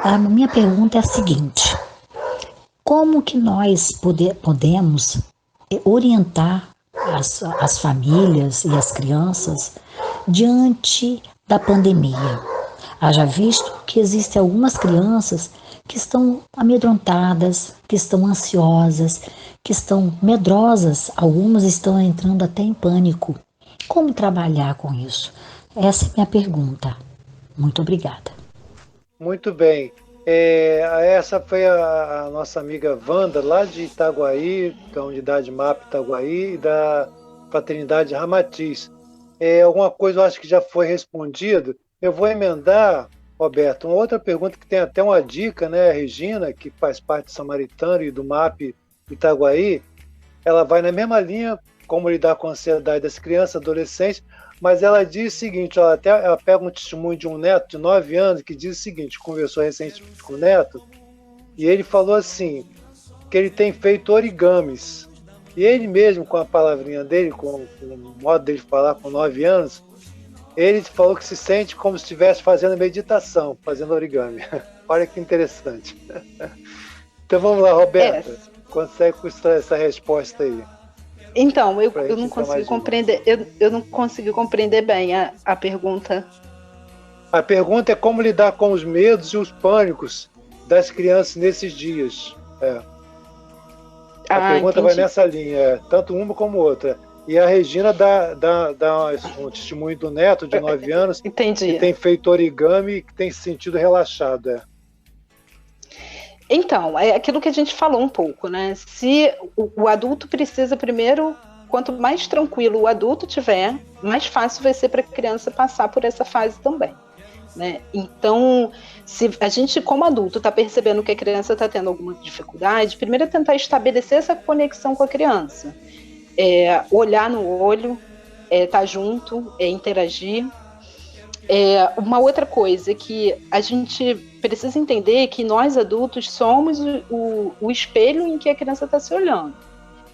A minha pergunta é a seguinte: como que nós podemos orientar as famílias e as crianças diante da pandemia? Haja visto que existem algumas crianças que estão amedrontadas, que estão ansiosas, que estão medrosas, algumas estão entrando até em pânico. Como trabalhar com isso? Essa é a minha pergunta. Muito obrigada. Muito bem. Essa foi a nossa amiga Wanda, lá de Itaguaí, da unidade MAP Itaguaí e da Fraternidade Ramatiz. Alguma coisa eu acho que já foi respondido. Eu vou emendar, Roberto, uma outra pergunta que tem até uma dica, né? A Regina, que faz parte do Samaritano e do MAP Itaguaí, ela vai na mesma linha, como lidar com a ansiedade das crianças, adolescentes, mas ela diz o seguinte, ela pega um testemunho de um neto de 9 anos que diz o seguinte, conversou recentemente com o neto, e ele falou assim, que ele tem feito origamis, E ele mesmo, com a palavrinha dele, com o modo dele falar com 9 anos, ele falou que se sente como se estivesse fazendo meditação, fazendo origami. Olha que interessante. Então vamos lá, Roberta. Consegue construir essa resposta aí? Então, eu não consigo compreender. Eu não consigo compreender bem a pergunta. A pergunta é como lidar com os medos e os pânicos das crianças nesses dias. A pergunta vai nessa linha, tanto uma como outra. E a Regina dá um testemunho do neto de 9 anos Entendi. que tem feito origami e que tem se sentido relaxado. Então, é aquilo que a gente falou um pouco, né? Se o adulto precisa primeiro, quanto mais tranquilo o adulto tiver, mais fácil vai ser para a criança passar por essa fase também, né? Então, se a gente, como adulto, está percebendo que a criança está tendo alguma dificuldade, primeiro é tentar estabelecer essa conexão com a criança. Olhar no olho, estar junto, interagir. Uma outra coisa que a gente precisa entender é que nós adultos somos o espelho em que a criança está se olhando.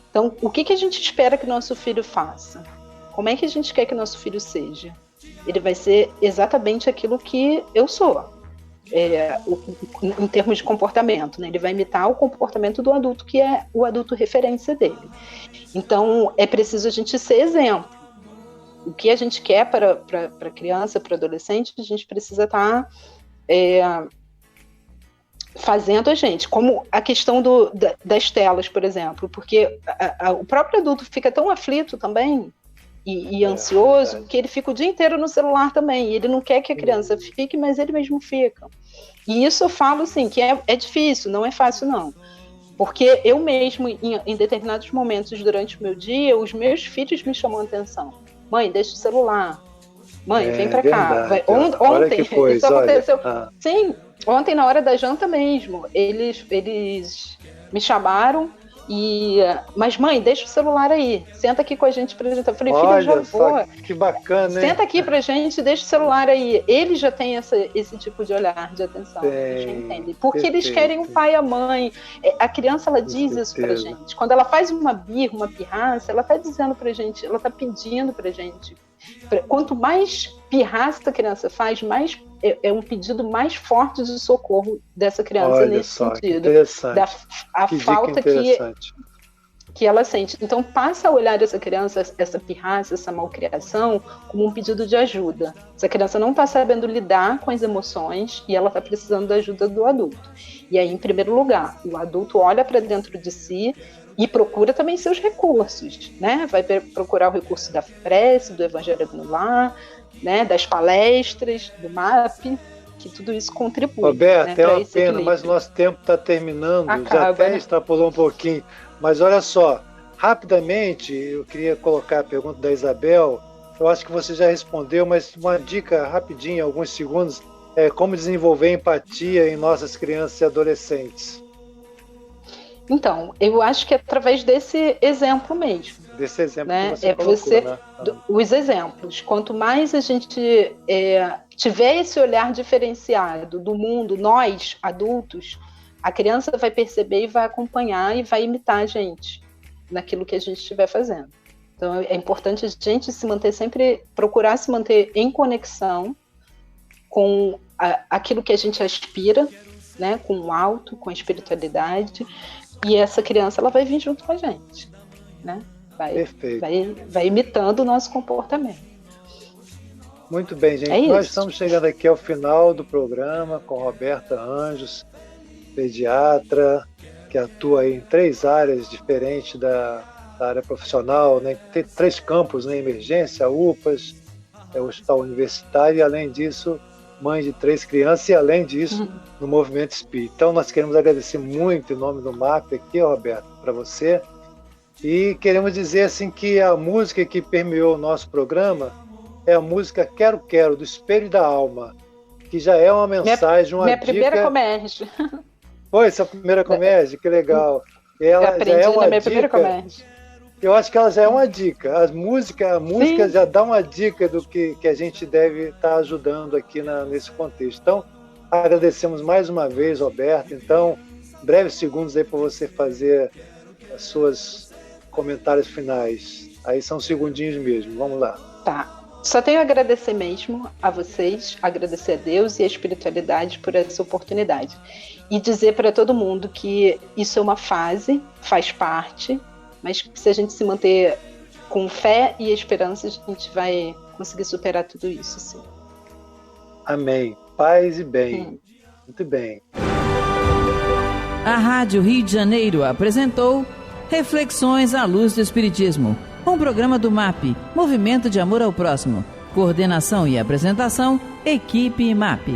Então, o que a gente espera que nosso filho faça? Como é que a gente quer que nosso filho seja? Ele vai ser exatamente aquilo que eu sou, em termos de comportamento, né? Ele vai imitar o comportamento do adulto, que é o adulto referência dele. Então, é preciso a gente ser exemplo. O que a gente quer para a criança, para o adolescente, a gente precisa estar fazendo a gente. Como a questão das telas, por exemplo, porque o próprio adulto fica tão aflito também e ansioso que ele fica o dia inteiro no celular também. E ele não quer que a criança fique, mas ele mesmo fica. E isso eu falo assim, que é difícil, não é fácil não. Porque eu mesmo, em determinados momentos durante o meu dia, os meus filhos me chamam a atenção. Mãe, deixa o celular. Mãe, vem pra cá. Ontem, isso aconteceu. Sim, ontem na hora da janta mesmo, eles me chamaram mas mãe, deixa o celular aí. Senta aqui com a gente pra gente. Eu falei, filho, eu já vou. Que bacana, hein? Senta aqui pra gente, deixa o celular aí. Eles já têm esse tipo de olhar, de atenção. Eles já entendem. Porque eles querem o pai e a mãe. A criança, ela diz isso pra gente. Quando ela faz uma birra, uma pirraça, ela tá dizendo pra gente, ela tá pedindo pra gente. Quanto mais pirraça a criança faz, mais é um pedido mais forte de socorro dessa criança nesse sentido. A falta que ela sente. Então, passa a olhar essa criança, essa pirraça, essa malcriação, como um pedido de ajuda. Essa criança não está sabendo lidar com as emoções e ela está precisando da ajuda do adulto. E aí, em primeiro lugar, o adulto olha para dentro de si e procura também seus recursos, né? Vai procurar o recurso da prece, do Evangelho no Lar, né? Das palestras, do MAP, que tudo isso contribui. Roberto, é uma pena, mas o nosso tempo está terminando, já até extrapolou um pouquinho. Mas olha só, rapidamente, eu queria colocar a pergunta da Isabel, eu acho que você já respondeu, mas uma dica rapidinha, alguns segundos, como desenvolver empatia em nossas crianças e adolescentes. Então, eu acho que é através desse exemplo mesmo. Desse exemplo, né? Que você colocou, né? Os exemplos. Quanto mais a gente tiver esse olhar diferenciado do mundo, nós, adultos, a criança vai perceber e vai acompanhar e vai imitar a gente naquilo que a gente estiver fazendo. Então, é importante a gente procurar se manter em conexão com aquilo que a gente aspira, né? Com o alto, com a espiritualidade. E essa criança, ela vai vir junto com a gente, né? Vai imitando o nosso comportamento. Muito bem, gente. Nós estamos chegando aqui ao final do programa com Roberta Anjos, pediatra, que atua em 3 áreas diferentes da área profissional, né? Tem 3 campos, né? Emergência, UPAs, o Hospital Universitário, e além disso, mãe de 3 crianças, e além disso, no Movimento Espírita. Então, nós queremos agradecer muito em nome do MAP aqui, Roberto, para você. E queremos dizer assim que a música que permeou o nosso programa é a música Quero Quero, do Espelho da Alma, que já é uma mensagem, uma dica... primeira comércio. Foi essa primeira comércio? Que legal. Ela eu aprendi já é uma na minha dica, primeira comércio. Eu acho que ela já é uma dica. A música já dá uma dica do que a gente deve estar ajudando aqui nesse contexto. Então, agradecemos mais uma vez, Roberto. Então, breves segundos aí para você fazer as suas comentários finais. Aí são segundinhos mesmo. Vamos lá. Tá. Só tenho a agradecer mesmo a vocês, agradecer a Deus e a espiritualidade por essa oportunidade. E dizer para todo mundo que isso é uma fase, faz parte, mas que se a gente se manter com fé e esperança, a gente vai conseguir superar tudo isso, sim. Amém. Paz e bem. Muito bem. A Rádio Rio de Janeiro apresentou Reflexões à Luz do Espiritismo, um programa do MAP, Movimento de Amor ao Próximo. Coordenação e apresentação, Equipe MAP.